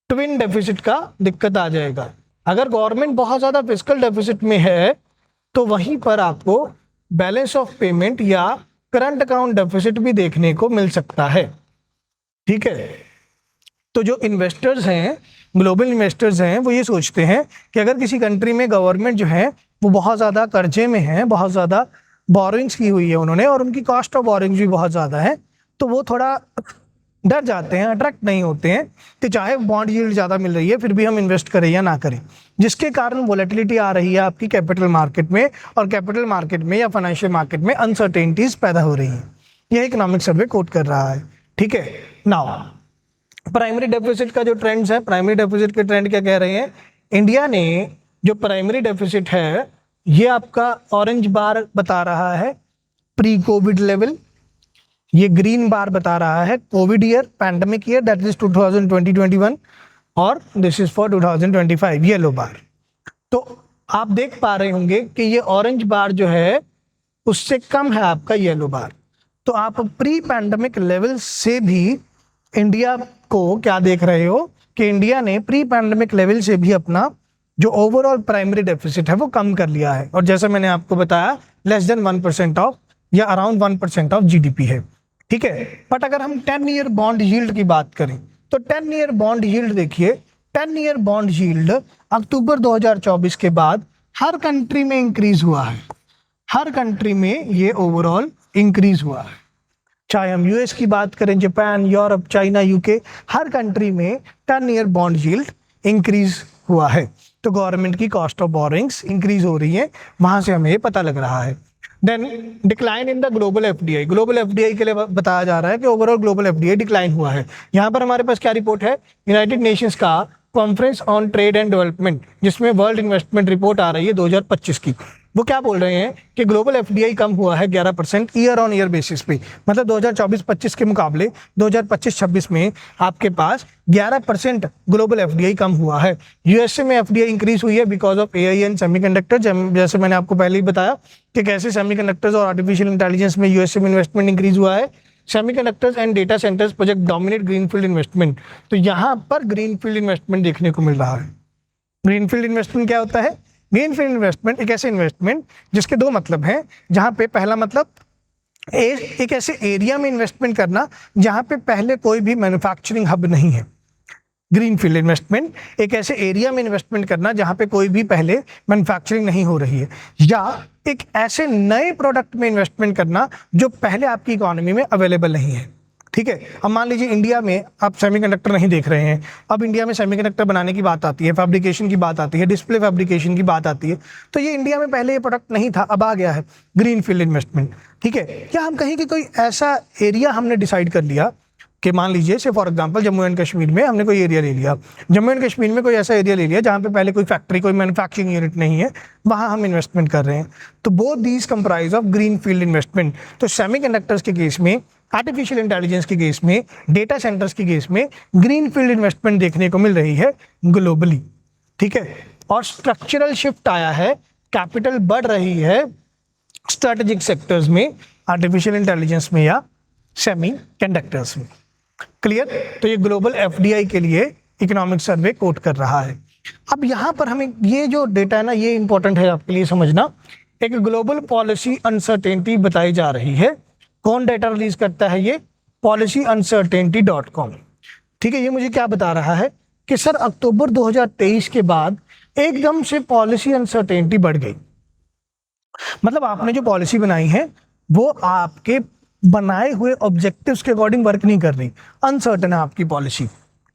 ट्विन डेफिसिट का दिक्कत आ जाएगा। अगर गवर्नमेंट बहुत ज़्यादा फिस्कल डेफिसिट में है तो वहीं पर आपको बैलेंस ऑफ पेमेंट या करंट अकाउंट डेफिसिट भी देखने को मिल सकता है, ठीक है। तो जो इन्वेस्टर्स हैं, ग्लोबल इन्वेस्टर्स हैं, वो ये सोचते हैं कि अगर किसी कंट्री में गवर्नमेंट जो है वो बहुत ज़्यादा कर्जे में है, बहुत ज़्यादा बोरिंग्स की हुई है उन्होंने, और उनकी कॉस्ट ऑफ बोरिंग्स भी बहुत ज़्यादा है, तो वो थोड़ा डर जाते हैं, अट्रैक्ट नहीं होते हैं कि चाहे बॉन्ड यील्ड ज़्यादा मिल रही है फिर भी हम इन्वेस्ट करें या ना करें, जिसके कारण वोलेटिलिटी आ रही है आपकी कैपिटल मार्केट में, और कैपिटल मार्केट में या फाइनेंशियल मार्केट में अनसर्टेनिटीज पैदा हो रही हैं। यह इकोनॉमिक सर्वे कोट कर रहा है, ठीक है। नाउ प्राइमरी डेफिसिट का जो ट्रेंड्स है, प्राइमरी डेफिसिट के ट्रेंड क्या कह रहे हैं? इंडिया ने जो प्राइमरी डेफिसिट है ये आपका ऑरेंज बार बता रहा है प्री कोविड लेवल, ये ग्रीन बार बता रहा है Covid year, pandemic year, that is 2020-21, और दिस इज फॉर 2025 येलो बार। तो आप देख पा रहे होंगे कि ये ऑरेंज बार जो है उससे कम है आपका येलो बार। तो आप प्री पैंडेमिक लेवल से भी इंडिया को क्या देख रहे हो कि इंडिया ने प्री पैंडेमिक लेवल से भी अपना जो ओवरऑल प्राइमरी डेफिसिट है वो कम कर लिया है, और जैसा मैंने आपको बताया लेस देन 1% ऑफ या अराउंड 1% ऑफ जीडीपी है, ठीक है। बट अगर हम 10 ईयर बॉन्ड यील्ड की बात करें तो 10 ईयर बॉन्ड यील्ड देखिए, 10 ईयर बॉन्ड यील्ड अक्टूबर 2024 के बाद हर कंट्री में इंक्रीज हुआ है, हर कंट्री में ये ओवरऑल इंक्रीज हुआ है। चाहे हम यूएस की बात करें, जापान, यूरोप, चाइना, यूके, हर कंट्री में 10 ईयर बॉन्ड यील्ड इंक्रीज हुआ है। तो गवर्नमेंट की कॉस्ट ऑफ बोरिंग्स इंक्रीज हो रही है, वहां से हमें ये पता लग रहा है। Then decline in the global FDI, global FDI के लिए बताया जा रहा है कि ओवरऑल ग्लोबल एफडीआई डिक्लाइन हुआ है। यहाँ पर हमारे पास क्या रिपोर्ट है? यूनाइटेड नेशंस का conference on trade and development, जिसमें वर्ल्ड इन्वेस्टमेंट रिपोर्ट आ रही है 2025 की। वो क्या बोल रहे हैं कि ग्लोबल एफडीआई कम हुआ है 11% ईयर ऑन ईयर बेसिस पे, मतलब 2024-25 के मुकाबले 2025-26 में आपके पास 11% ग्लोबल एफडीआई कम हुआ है। यूएसए में एफडीआई इंक्रीज हुई है because of AI and semiconductor, जैसे मैंने आपको पहले ही बताया कि कैसे सेमीकंडक्टर्स और आर्टिफिशियल इंटेलिजेंस में यूएसए में इन्वेस्टमेंट इंक्रीज हुआ है। Semiconductors and data centres project dominate greenfield investment, तो यहाँ पर ग्रीनफील्ड इन्वेस्टमेंट देखने को मिल रहा है। ग्रीनफील्ड इन्वेस्टमेंट क्या होता है? ग्रीनफील्ड इन्वेस्टमेंट एक ऐसे इन्वेस्टमेंट जिसके दो मतलब हैं, जहाँ पे पहला मतलब एक ऐसे एरिया में इन्वेस्टमेंट करना जहाँ पे पहले कोई भी मैन्युफैक्चरिंग हब नहीं है, ग्रीनफील्ड इन्वेस्टमेंट एक ऐसे एरिया में इन्वेस्टमेंट करना जहां पे कोई भी पहले मैन्युफैक्चरिंग नहीं हो रही है, या एक ऐसे नए प्रोडक्ट में इन्वेस्टमेंट करना जो पहले आपकी इकोनॉमी में अवेलेबल नहीं है। ठीक है, अब मान लीजिए इंडिया में आप सेमीकंडक्टर नहीं देख रहे हैं, अब इंडिया में सेमीकंडक्टर बनाने की बात आती है, फैब्रिकेशन की बात आती है, डिस्प्ले फैब्रिकेशन की बात आती है, तो ये इंडिया में पहले ये प्रोडक्ट नहीं था, अब आ गया है ग्रीनफील्ड इन्वेस्टमेंट। ठीक है, क्या हम कहीं कि कोई ऐसा एरिया हमने डिसाइड कर लिया कि मान लीजिए से for example Jammu and Kashmir में हमने कोई एरिया ले लिया, जम्मू एंड कश्मीर में कोई ऐसा एरिया ले लिया जहाँ पे पहले कोई फैक्ट्री, कोई मैन्युफैक्चरिंग यूनिट नहीं है, वहाँ हम इन्वेस्टमेंट कर रहे हैं, तो both these comprise of green field investment. तो सेमीकंडक्टर्स के केस में, आर्टिफिशियल इंटेलिजेंस के केस में, डेटा सेंटर्स के केस में ग्रीन फील्ड इन्वेस्टमेंट देखने को मिल रही है ग्लोबली। ठीक है, और स्ट्रक्चरल शिफ्ट आया है, कैपिटल बढ़ रही है स्ट्रेटेजिक सेक्टर्स में, आर्टिफिशियल इंटेलिजेंस में या सेमी कंडक्टर्स में। क्लियर? तो ये ग्लोबल एफडीआई के लिए इकोनॉमिक सर्वे कोट कर रहा है। अब यहाँ पर हमें ये जो डेटा है ना, ये इंपॉर्टेंट है आपके लिए समझना। एक ग्लोबल पॉलिसी अनसर्टेनिटी बताई जा रही है। कौन डेटा रिलीज करता है? ये policyuncertainty.com। ठीक है, ये मुझे क्या बता रहा है कि सर अक्टूबर 2023 के बाद एकदम से पॉलिसी अनसर्टेनिटी बढ़ गई। मतलब आपने जो पॉलिसी बनाई है वो आपके बनाए हुए ऑब्जेक्टिव्स के अकॉर्डिंग वर्क नहीं कर रही, अनसर्टन है आपकी पॉलिसी।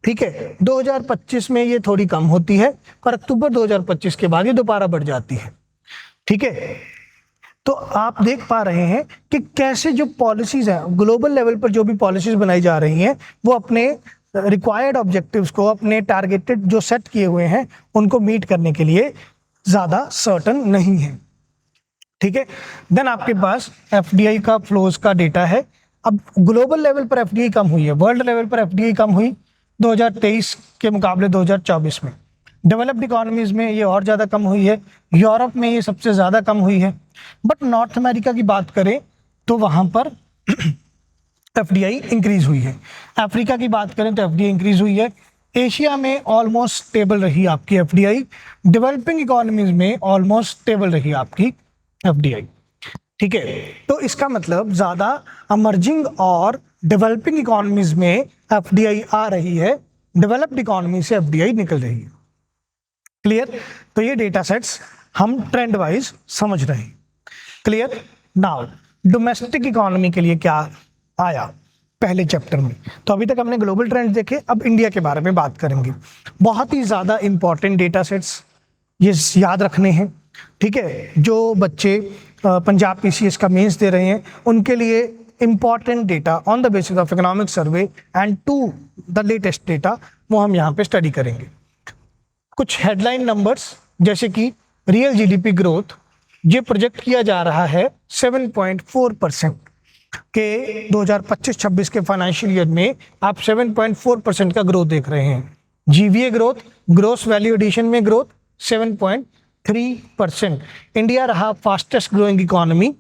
ठीक है, 2025 में ये थोड़ी कम होती है और अक्टूबर 2025 के बाद ये दोबारा बढ़ जाती है। ठीक है, तो आप देख पा रहे हैं कि कैसे जो पॉलिसीज हैं ग्लोबल लेवल पर, जो भी पॉलिसीज बनाई जा रही हैं वो अपने रिक्वायर्ड ऑब्जेक्टिव्स को, अपने टारगेटेड जो सेट किए हुए हैं उनको मीट करने के लिए ज्यादा सर्टन नहीं है। ठीक है, देन आपके पास एफडीआई का फ्लोज का डेटा है। अब ग्लोबल लेवल पर एफडीआई कम हुई है, वर्ल्ड लेवल पर एफडीआई कम हुई 2023 के मुकाबले 2024 में। डेवलप्ड इकोनॉमीज में ये और ज़्यादा कम हुई है, यूरोप में ये सबसे ज़्यादा कम हुई है। बट नॉर्थ अमेरिका की बात करें तो वहाँ पर एफडीआई इंक्रीज हुई है। अफ्रीका की बात करें तो एफडीआई इंक्रीज हुई है। एशिया में ऑलमोस्ट स्टेबल रही आपकी एफडीआई। डेवलपिंग इकोनॉमीज में ऑलमोस्ट स्टेबल रही आपकी एफडीआई। ठीक है, तो इसका मतलब ज़्यादा अमर्जिंग और डेवलपिंग इकोनॉमीज में एफडीआई आ रही है, डेवलप्ड इकोनॉमी से एफडीआई निकल रही है। क्लियर? तो ये डेटा सेट्स हम ट्रेंड वाइज समझ रहे हैं। क्लियर? नाउ डोमेस्टिक इकोनॉमी के लिए क्या आया पहले चैप्टर में? तो अभी तक हमने ग्लोबल ट्रेंड देखे, अब इंडिया के बारे में बात करेंगे। बहुत ही ज़्यादा इंपॉर्टेंट डेटा सेट्स ये याद रखने हैं। ठीक है, जो बच्चे पंजाब पीसीएस का मेंस दे रहे हैं उनके लिए important data on the basis of economic survey and to the latest data वो हम यहाँ पे स्टडी करेंगे। कुछ हेडलाइन नंबर्स जैसे कि रियल जीडीपी ग्रोथ, ये प्रोजेक्ट किया जा रहा है 7.4% के 2025-26 के फाइनेंशियल ईयर में आप 7.4% का ग्रोथ देख रहे हैं। GVA growth, gross value addition में ग्रोथ 7.3%। इंडिया रहा fastest growing economy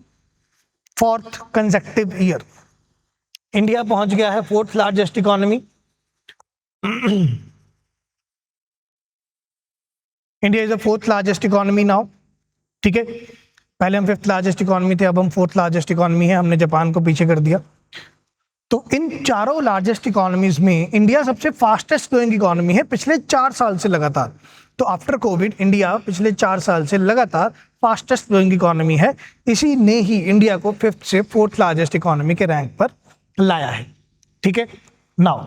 fourth consecutive year. India पहुंच गया है fourth largest economy. India is the fourth largest economy now. ठीक है, पहले हम फिफ्थ लार्जेस्ट इकोनॉमी थे, अब हम फोर्थ लार्जेस्ट इकोनॉमी है, हमने जापान को पीछे कर दिया। तो इन चारों लार्जेस्ट इकोनॉमीज में इंडिया सबसे फास्टेस्ट ग्रोइंग इकोनॉमी है पिछले 4 साल से लगातार। तो आफ्टर कोविड इंडिया पिछले 4 साल से लगातार फास्टेस्ट ग्रोइंग इकोनॉमी है। इसी ने ही इंडिया को फिफ्थ से फोर्थ लार्जेस्ट इकोनॉमी के रैंक पर लाया है। ठीक है, नाउ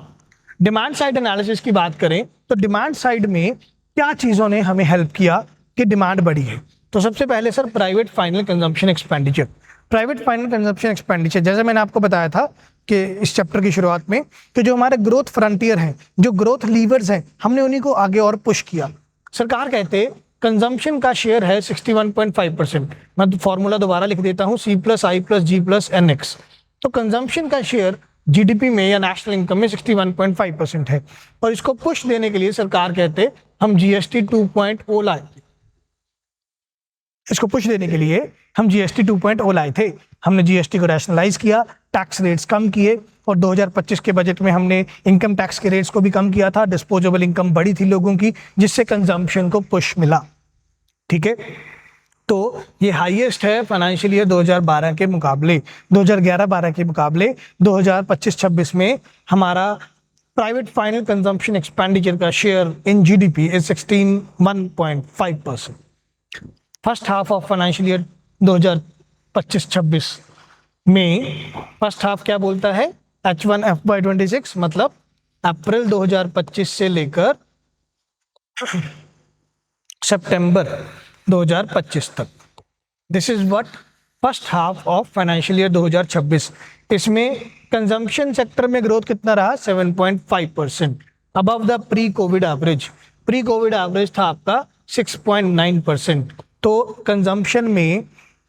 डिमांड साइड एनालिसिस की बात करें तो डिमांड साइड में क्या चीज़ों ने हमें हेल्प किया कि डिमांड बढ़ी है? तो सबसे पहले sir private final consumption expenditure. Private final consumption expenditure, जैसे मैंने आपको बताया था कि इस चैप्टर की शुरुआत में कि जो हमारे ग्रोथ फ्रंटियर हैं, जो ग्रोथ लीवर्स हैं, हमने उन्हीं को आगे और पुश किया। सरकार कहते कंजम्पशन का शेयर है 61.5%। मैं फॉर्मूला दोबारा लिख देता हूँ, C+I+G+NX। तो कंजम्पशन का शेयर जीडीपी में या नेशनल इनकम में 61.5% है। और इसको पुश देने के लिए सरकार कहते हम जीएसटी 2.0 लाए। इसको पुश देने के लिए हम जीएसटी 2.0 लाए थे। हमने जीएसटी को रैशनलाइज किया, टैक्स रेट्स कम किए और 2025 के बजट में हमने इनकम टैक्स के रेट्स को भी कम किया था। डिस्पोजेबल इनकम बढ़ी थी लोगों की, जिससे कंजम्पशन को पुश मिला। ठीक है, तो ये हाईएस्ट है फाइनेंशियल ईयर 2012 के मुकाबले, 2011-12 के मुकाबले 2025-26 में हमारा प्राइवेट फाइनल कंजम्पशन एक्सपेंडिचर का share in GDP is 61.5%। First half of financial year 2025-26 में फर्स्ट हाफ क्या बोलता है, H1 FY26 मतलब अप्रैल 2025 से लेकर सितंबर 2025 तक। This is what first half of financial year 2026। इसमें कंजम्पशन सेक्टर में ग्रोथ कितना रहा, 7.5%, above the pre Covid average. Pre Covid average था आपका 6.9%। तो कंजम्पशन में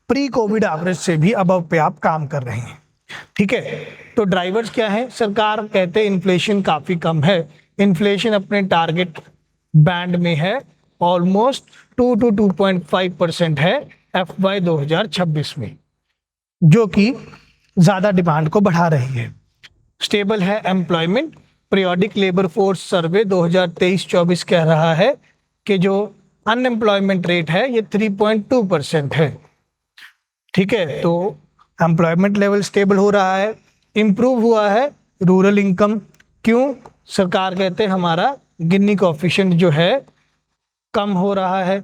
प्री कोविड एवरेज से भी अबव पे आप काम कर रहे हैं, ठीक है। तो ड्राइवर्स क्या है, सरकार कहते हैं इन्फ्लेशन काफी कम है, इन्फ्लेशन अपने टारगेट बैंड में है, ऑलमोस्ट 2 to 2.5% है FY 2026 में, जो कि ज्यादा डिमांड को बढ़ा रही है। स्टेबल है employment. Periodic labour force survey 2023-24 कह रहा है कि जो अनएम्प्लॉयमेंट रेट है ये 3.2% है, ठीक है। तो एम्प्लॉयमेंट लेवल स्टेबल हो रहा है, इम्प्रूव हुआ है रूरल इनकम। क्यों, सरकार कहते हैं हमारा गिनी कोएफिशिएंट जो है कम हो रहा है,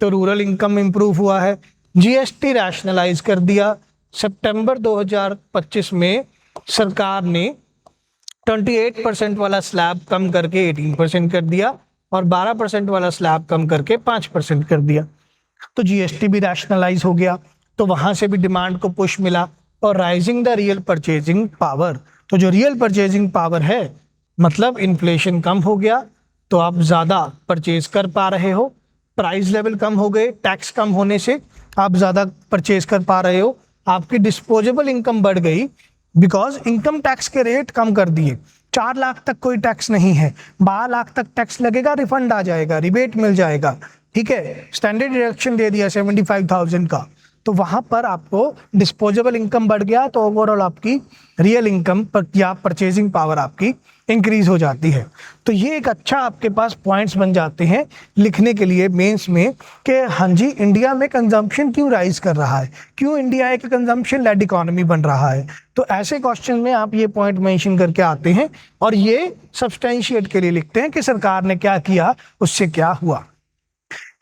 तो रूरल इनकम इम्प्रूव हुआ है। जीएसटी रैशनलाइज कर दिया। सितंबर 2025 में सरकार ने 28% वाला स्लैब कम करके 18% कर दिया और 12% वाला स्लैब कम करके 5% कर दिया। तो जीएसटी भी रैशनलाइज हो गया, तो वहां से भी डिमांड को पुश मिला। और rising the real purchasing power, तो जो रियल परचेजिंग पावर है मतलब इन्फ्लेशन कम हो गया तो आप ज़्यादा परचेज कर पा रहे हो, प्राइस लेवल कम हो गए, टैक्स कम होने से आप ज़्यादा परचेज कर पा रहे हो, आपकी डिस्पोजेबल इनकम बढ़ गई बिकॉज इनकम टैक्स के रेट कम कर दिए। 4 लाख तक कोई टैक्स नहीं है, 12 लाख तक टैक्स लगेगा, रिफंड आ जाएगा, रिबेट मिल जाएगा, ठीक है। स्टैंडर्ड डिडक्शन दे दिया 75,000 का, तो वहां पर आपको डिस्पोजेबल इनकम बढ़ गया, तो ओवरऑल आपकी रियल इनकम पर या परचेजिंग पावर आपकी इंक्रीज हो जाती है। तो ये एक अच्छा आपके पास पॉइंट्स बन जाते हैं लिखने के लिए मेंस में कि हाँ जी इंडिया में कंजम्पशन क्यों राइज कर रहा है, क्यों इंडिया एक कंजम्पशन लेड इकोनॉमी बन रहा है। तो ऐसे क्वेश्चन में आप ये पॉइंट मेंशन करके आते हैं और ये सब्सटेंशिएट के लिए लिखते हैं कि सरकार ने क्या किया, उससे क्या हुआ।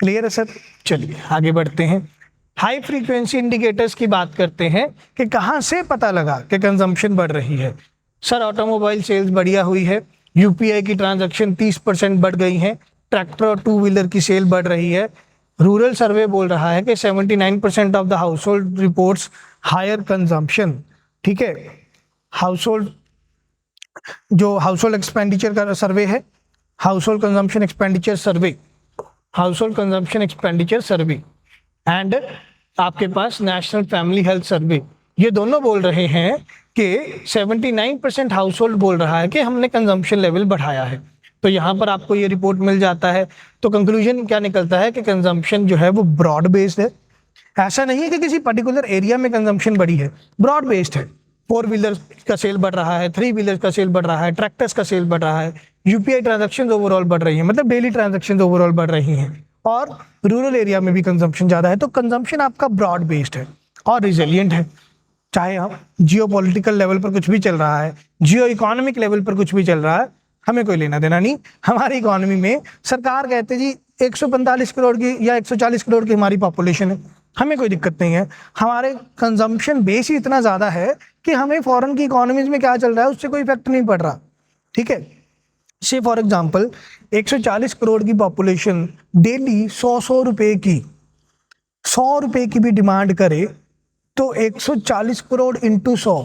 क्लियर है सर? चलिए आगे बढ़ते हैं। हाई फ्रीक्वेंसी इंडिकेटर्स की बात करते हैं कि कहां से पता लगा कि कंजम्पशन बढ़ रही है। सर ऑटोमोबाइल सेल्स बढ़िया हुई है, यूपीआई की ट्रांजैक्शन 30% बढ़ गई है, ट्रैक्टर और 2 व्हीलर की सेल बढ़ रही है। रूरल सर्वे बोल रहा है कि 79% of the household reports higher consumption, ठीक है। हाउस होल्ड एक्सपेंडिचर का सर्वे है, household consumption expenditure survey, household consumption expenditure survey and आपके पास नेशनल फैमिली हेल्थ सर्वे, ये दोनों बोल रहे हैं कि 79% हाउस होल्ड बोल रहा है कि हमने कंजम्पशन लेवल बढ़ाया है। तो यहाँ पर आपको ये रिपोर्ट मिल जाता है। तो कंक्लूजन क्या निकलता है कि कंजम्पशन जो है वो ब्रॉड बेस्ड है। ऐसा नहीं है कि किसी पर्टिकुलर एरिया में कंजम्पशन बढ़ी है, ब्रॉड बेस्ड है। 4 व्हीलर का सेल बढ़ रहा है, 3 व्हीलर का सेल बढ़ रहा है, ट्रैक्टर्स का सेल बढ़ रहा है, यूपीआई ट्रांजेक्शन ओवरऑल बढ़ रही है, मतलब डेली ट्रांजेक्शन ओवरऑल बढ़ रही हैं, और रूरल एरिया में भी कंजम्पशन ज़्यादा है। तो कंजम्पशन आपका ब्रॉड बेस्ड है और रिजिलियंट है। चाहे हम जियो पॉलिटिकल लेवल पर कुछ भी चल रहा है, जियो इकोनॉमिक लेवल पर कुछ भी चल रहा है, हमें कोई लेना देना नहीं। हमारी इकोनॉमी में सरकार कहते जी 145 करोड़ की या 140 करोड़ की हमारी पॉपुलेशन है, हमें कोई दिक्कत नहीं है। हमारे कंजम्पशन बेस ही इतना ज़्यादा है कि हमें फॉरेन की इकोनॉमीज में क्या चल रहा है उससे कोई इफेक्ट नहीं पड़ रहा, ठीक है। से फॉर एग्जाम्पल 140 करोड़ की पॉपुलेशन डेली 100 रुपए की 100 रुपए की भी डिमांड करे तो 140 करोड़ इंटू 100,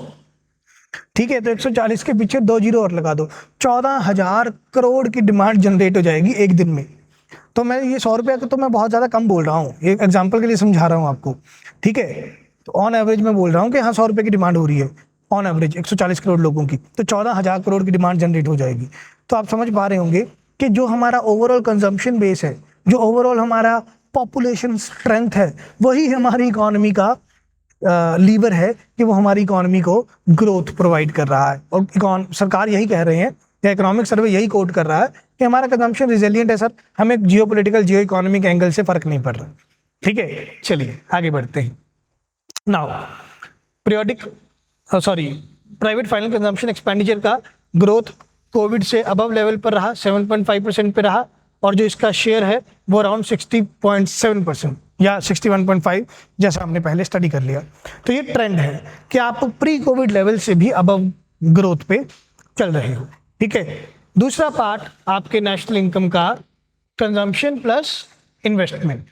ठीक है। तो 140 के पीछे 2 जीरो और लगा दो, 14,000 करोड़ की डिमांड जनरेट हो जाएगी एक दिन में। तो मैं ये 100 रुपये का तो मैं बहुत ज़्यादा कम बोल रहा हूँ, एक एग्जाम्पल के लिए समझा रहा हूँ आपको, ठीक है। तो ऑन एवरेज मैं बोल रहा हूँ कि हाँ 100 रुपये की डिमांड हो रही है ऑन एवरेज 140 करोड़ लोगों की, तो 14,000 करोड़ की डिमांड जनरेट हो जाएगी। तो आप समझ पा रहे होंगे कि जो हमारा ओवरऑल कंजम्पशन बेस है, जो ओवरऑल हमारा पॉपुलेशन स्ट्रेंथ है, वही हमारी इकोनॉमी का लीवर है कि वो हमारी इकोनॉमी को ग्रोथ प्रोवाइड कर रहा है। और सरकार यही कह रहे हैं, इकोनॉमिक सर्वे यही कोट कर रहा है कि हमारा कंजम्पशन रिजिलियंट है सर, हमें जियोपॉलिटिकल जियो इकोनॉमिक एंगल से फर्क नहीं पड़ रहा, ठीक है। चलिए आगे बढ़ते हैं। Now private final consumption expenditure का ग्रोथ कोविड से अबव लेवल पर रहा, 7.5% पे रहा, और जो इसका शेयर है वो अराउंड 60.7% या 61.5 जैसा हमने पहले स्टडी कर लिया। तो ये ट्रेंड है कि आप प्री कोविड लेवल से भी अबव ग्रोथ पे चल रहे हो, ठीक है। दूसरा पार्ट आपके नेशनल इनकम का कंजम्पशन प्लस इन्वेस्टमेंट।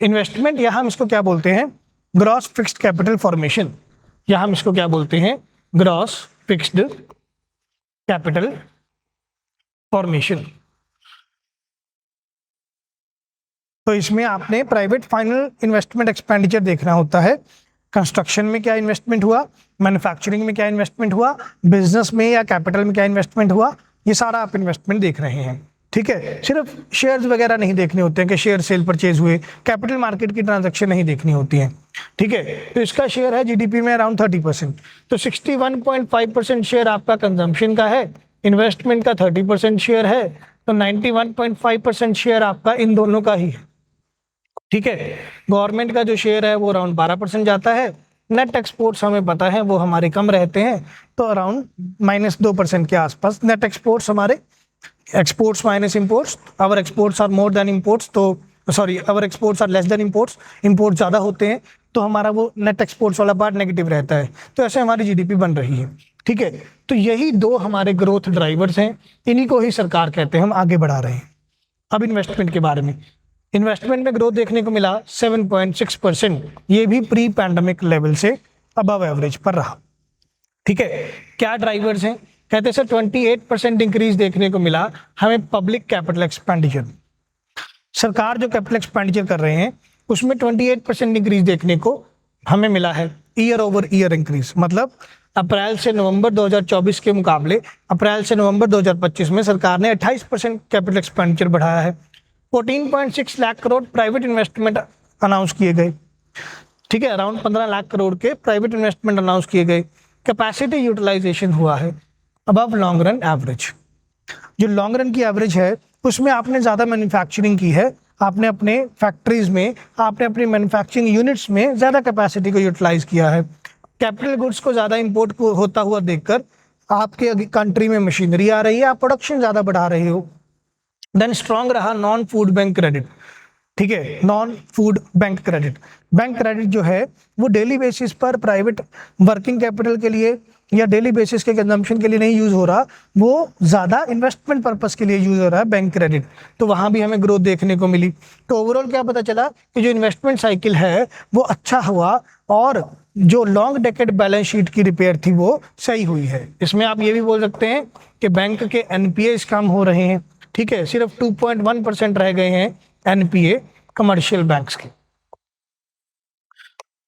इन्वेस्टमेंट या हम इसको क्या बोलते हैं, ग्रॉस फिक्स्ड कैपिटल फॉर्मेशन, या हम इसको क्या बोलते हैं, ग्रॉस फिक्स्ड कैपिटल फॉर्मेशन। तो इसमें आपने प्राइवेट फाइनल इन्वेस्टमेंट एक्सपेंडिचर देखना होता है। कंस्ट्रक्शन में क्या इन्वेस्टमेंट हुआ, मैन्युफैक्चरिंग में क्या इन्वेस्टमेंट हुआ, बिजनेस में या कैपिटल में क्या इन्वेस्टमेंट हुआ, ये सारा आप इन्वेस्टमेंट देख रहे हैं, ठीक है। सिर्फ शेयर्स वगैरह नहीं देखने होते हैं कि शेयर सेल परचेज हुए, कैपिटल मार्केट की ट्रांजैक्शन नहीं देखनी होती है, ठीक है। तो इसका शेयर है जीडीपी में अराउंड 30%, तो 61.5% शेयर आपका कंजम्पशन का है, इन्वेस्टमेंट का 30% शेयर है, तो 91.5% शेयर आपका इन दोनों का ही है, ठीक है। गवर्नमेंट का जो शेयर है वो अराउंड 12% जाता है। नेट एक्सपोर्ट्स हमें पता है वो हमारे कम रहते हैं, तो अराउंड -2% के आसपास नेट एक्सपोर्ट्स हमारे, exports minus imports, our exports are more than imports, तो sorry our exports are less than imports, import ज़्यादा होते हैं तो हमारा वो नेट एक्सपोर्ट्स वाला पार्ट नेगेटिव रहता है। तो ऐसे हमारी जीडीपी बन रही है, ठीक है। तो यही दो हमारे ग्रोथ ड्राइवर्स हैं, इन्हीं को ही सरकार कहते हैं हम आगे बढ़ा रहे हैं। अब इन्वेस्टमेंट के बारे में, इन्वेस्टमेंट में ग्रोथ देखने को मिला 7.6%, ये भी प्री पैंडमिक लेवल से अबव एवरेज पर रहा, ठीक है। क्या ड्राइवर्स हैं, कहते हैं सर 28% इंक्रीज देखने को मिला हमें पब्लिक कैपिटल एक्सपेंडिचर। सरकार जो कैपिटल एक्सपेंडिचर कर रहे हैं उसमें 28% इंक्रीज देखने को हमें मिला है, ईयर ओवर ईयर इंक्रीज। मतलब अप्रैल से नवंबर 2024 के मुकाबले अप्रैल से नवंबर 2025 में सरकार ने 28% कैपिटल एक्सपेंडिचर बढ़ाया है। 14.6 lakh crore private investment announce किए गए, ठीक है। अराउंड 15 लाख करोड़ के प्राइवेट इन्वेस्टमेंट अनाउंस किए गए। कैपेसिटी यूटिलाइजेशन हुआ है अबव लॉन्ग रन एवरेज। जो लॉन्ग रन की एवरेज है उसमें आपने ज़्यादा मैन्युफैक्चरिंग की है, आपने अपने फैक्ट्रीज में, आपने अपनी मैन्युफैक्चरिंग यूनिट्स में ज़्यादा कैपेसिटी को यूटिलाइज किया है। कैपिटल गुड्स को ज़्यादा इंपोर्ट को होता हुआ देखकर आपके कंट्री में मशीनरी आ रही है, आप प्रोडक्शन ज़्यादा बढ़ा रहे हो। देन स्ट्रॉन्ग रहा नॉन फूड बैंक क्रेडिट, ठीक है। Non food bank credit, bank credit जो है वो डेली बेसिस पर प्राइवेट वर्किंग कैपिटल के लिए या डेली बेसिस के कंजम्पशन के लिए नहीं यूज हो रहा, वो ज़्यादा इन्वेस्टमेंट पर्पस के लिए यूज हो रहा है बैंक क्रेडिट। तो वहाँ भी हमें ग्रोथ देखने को मिली। तो ओवरऑल क्या पता चला कि जो इन्वेस्टमेंट साइकिल है वो अच्छा हुआ, और जो लॉन्ग डेकेड बैलेंस शीट की रिपेयर थी वो सही हुई है। इसमें आप ये भी बोल सकते हैं कि बैंक के एनपीए कम हो रहे हैं, ठीक है। सिर्फ 2.1% रह गए हैं एनपीए कमर्शियल बैंक्स के।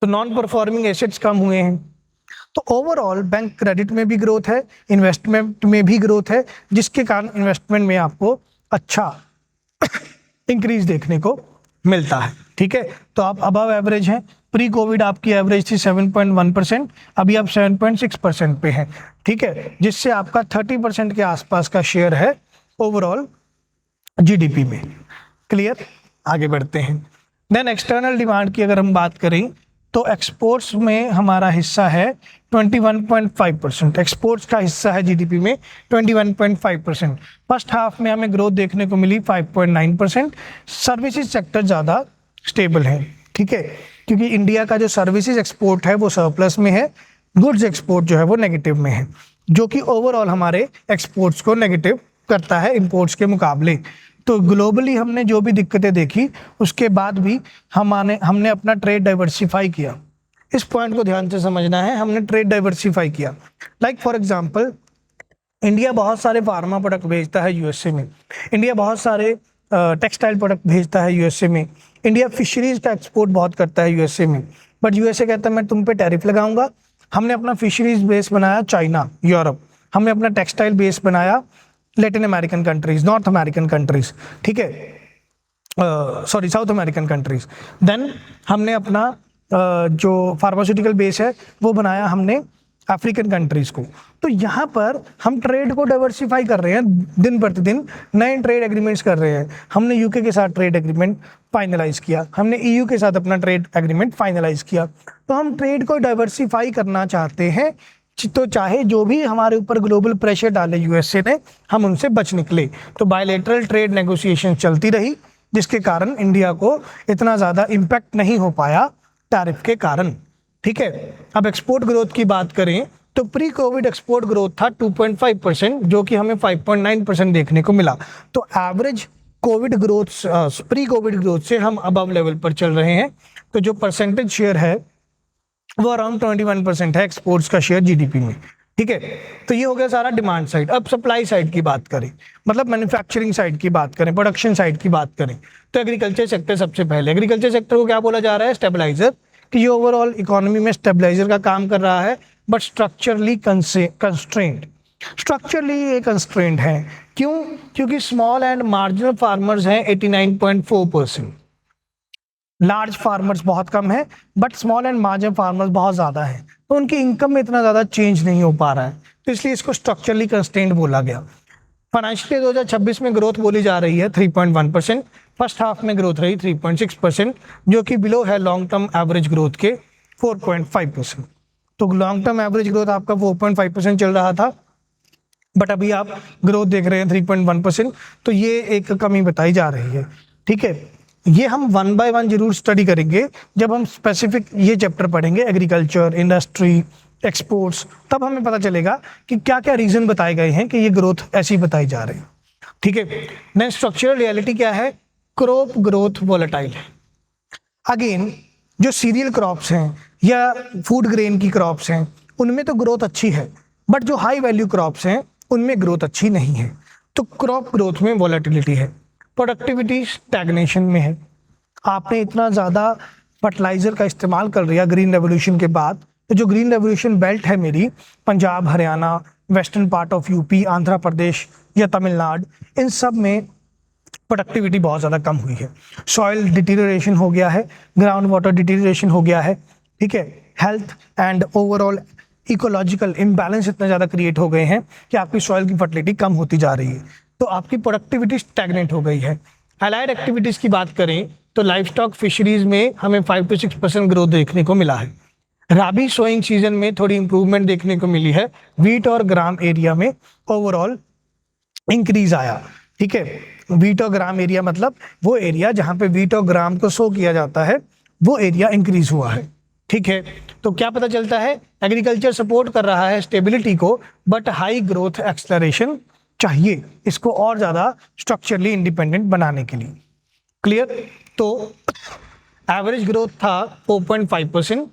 तो नॉन परफॉर्मिंग एसेट्स कम हुए हैं। तो ओवरऑल बैंक क्रेडिट में भी ग्रोथ है, इन्वेस्टमेंट में भी ग्रोथ है, जिसके कारण इन्वेस्टमेंट में आपको अच्छा इंक्रीज देखने को मिलता है, ठीक है। तो आप अबव एवरेज हैं। प्री कोविड आपकी एवरेज थी 7.1%, अभी आप 7.6% पे हैं, ठीक है, जिससे आपका 30% के आसपास का शेयर है ओवरऑल जीडीपी में। क्लियर, आगे बढ़ते हैं। देन एक्सटर्नल डिमांड की अगर हम बात करें तो एक्सपोर्ट्स में हमारा हिस्सा है 21.5%। एक्सपोर्ट्स का हिस्सा है जीडीपी में 21.5%। फर्स्ट हाफ में हमें ग्रोथ देखने को मिली 5.9%। सर्विसेज सेक्टर ज़्यादा स्टेबल है, ठीक है, क्योंकि इंडिया का जो सर्विसेज एक्सपोर्ट है वो सरप्लस में है, गुड्स एक्सपोर्ट जो है वो नेगेटिव में है, जो कि ओवरऑल हमारे एक्सपोर्ट्स को नेगेटिव करता है इंपोर्ट्स के मुकाबले। तो ग्लोबली हमने जो भी दिक्कतें देखी उसके बाद भी हमने अपना ट्रेड डाइवर्सिफाई किया। इस पॉइंट को ध्यान से समझना है, हमने ट्रेड डाइवर्सिफाई किया। लाइक फॉर एग्जांपल, इंडिया बहुत सारे फार्मा प्रोडक्ट भेजता है यूएसए में, इंडिया बहुत सारे टेक्सटाइल प्रोडक्ट भेजता है यूएसए में, इंडिया फिशरीज का एक्सपोर्ट बहुत करता है यूएसए में, बट यूएसए कहता है मैं तुम पे टैरिफ लगाऊंगा। हमने अपना फिशरीज बेस बनाया चाइना, यूरोप, हमने अपना टेक्सटाइल बेस बनाया Latin American countries, North American countries, ठीक है, sorry South American countries. Then हमने अपना जो फार्मास्यूटिकल बेस है वो बनाया हमने अफ्रीकन कंट्रीज को। तो यहाँ पर हम ट्रेड को डाइवर्सिफाई कर रहे हैं, दिन प्रतिदिन नए ट्रेड एग्रीमेंट्स कर रहे हैं। हमने यूके के साथ ट्रेड एग्रीमेंट फाइनलाइज किया, हमने ईयू के साथ अपना ट्रेड एग्रीमेंट फाइनलाइज किया। तो हम ट्रेड को डाइवर्सिफाई करना चाहते हैं तो चाहे जो भी हमारे ऊपर ग्लोबल प्रेशर डाले यूएसए ने, हम उनसे बच निकले। तो बायलैटरल ट्रेड नेगोशिएशन चलती रही, जिसके कारण इंडिया को इतना ज़्यादा इम्पैक्ट नहीं हो पाया टैरिफ के कारण। ठीक है, अब एक्सपोर्ट ग्रोथ की बात करें तो प्री कोविड एक्सपोर्ट ग्रोथ था 2.5%, जो कि हमें 5.9% देखने को मिला। तो average Covid growth, pre Covid growth से हम अबव लेवल पर चल रहे हैं। तो जो परसेंटेज शेयर है वो अराउंड 21% है एक्सपोर्ट्स का शेयर जीडीपी में। ठीक है, तो ये हो गया सारा डिमांड साइड। अब सप्लाई साइड की बात करें, मतलब मैन्युफैक्चरिंग साइड की बात करें, प्रोडक्शन साइड की बात करें, तो एग्रीकल्चर सेक्टर सबसे पहले। एग्रीकल्चर सेक्टर को क्या बोला जा रहा है? स्टेबलाइजर, कि ये ओवरऑल इकोनॉमी में स्टेबलाइजर का काम कर रहा है, बट स्ट्रक्चरली कंस्ट्रेंट। स्ट्रक्चरली ये कंस्ट्रेंट है, क्यों? क्योंकि स्मॉल एंड मार्जिनल फार्मर्स हैं 89.4%, लार्ज फार्मर्स बहुत कम है, but small and marginal farmers बहुत ज़्यादा है, तो उनकी इनकम में इतना ज़्यादा चेंज नहीं हो पा रहा है, तो इसलिए इसको स्ट्रक्चरली कंस्ट्रेंट बोला गया। फाइनेंशियल 2026 में ग्रोथ बोली जा रही है 3.1%, फर्स्ट हाफ में ग्रोथ रही 3.6%, जो कि बिलो है लॉन्ग टर्म एवरेज ग्रोथ के 4.5%। तो लॉन्ग टर्म एवरेज ग्रोथ आपका 4.5% चल रहा था, बट अभी आप ग्रोथ देख रहे हैं 3.1%, तो ये एक कमी बताई जा रही है। ठीक है, ये हम 1 बाय 1 जरूर स्टडी करेंगे जब हम स्पेसिफिक ये चैप्टर पढ़ेंगे, एग्रीकल्चर, इंडस्ट्री, एक्सपोर्ट्स, तब हमें पता चलेगा कि क्या क्या रीजन बताए गए हैं कि ये ग्रोथ ऐसी बताई जा रही है। ठीक है, नेक्स्ट स्ट्रक्चरल रियलिटी क्या है? क्रॉप ग्रोथ वोलेटाइल है। अगेन, जो सीरियल क्रॉप्स हैं या फूड ग्रेन की क्रॉप्स हैं, उनमें तो ग्रोथ अच्छी है, बट जो हाई वैल्यू क्रॉप्स हैं उनमें ग्रोथ अच्छी नहीं है। तो क्रॉप ग्रोथ में वोलेटिलिटी है, प्रोडक्टिविटी स्टैग्नेशन में है। आपने इतना ज़्यादा फर्टिलाइजर का इस्तेमाल कर लिया ग्रीन रेवोल्यूशन के बाद, तो जो ग्रीन रेवोल्यूशन बेल्ट है मेरी, Punjab, Haryana, western part of UP, Andhra Pradesh या तमिलनाडु, इन सब में प्रोडक्टिविटी बहुत ज़्यादा कम हुई है। सॉइल डिटीरियरेशन हो गया है, ग्राउंड वाटर डिटीरियरेशन हो गया है। ठीक है, health and overall ecological imbalance इतने ज़्यादा क्रिएट हो गए हैं कि आपकी सॉइल की फर्टिलिटी कम होती जा रही है, तो आपकी प्रोडक्टिविटी स्टैग्नेंट हो गई है। अलाइड एक्टिविटीज़ की बात करें तो लाइफ स्टॉक फिशरीज में हमें 5 to 6% ग्रोथ देखने को मिला है। राबी सोइंग सीजन में थोड़ी इंप्रूवमेंट देखने को मिली है। वीट और ग्राम एरिया में ओवरऑल इंक्रीज आया। ठीक है, वीट और ग्राम एरिया मतलब वो एरिया जहाँ पे वीट और ग्राम को सो किया जाता है, वो एरिया इंक्रीज हुआ है। ठीक है, तो क्या पता चलता है? एग्रीकल्चर सपोर्ट कर रहा है स्टेबिलिटी को, बट हाई ग्रोथ एक्सलरेशन चाहिए इसको और ज़्यादा स्ट्रक्चरली इंडिपेंडेंट बनाने के लिए। क्लियर? तो एवरेज ग्रोथ था 4.5%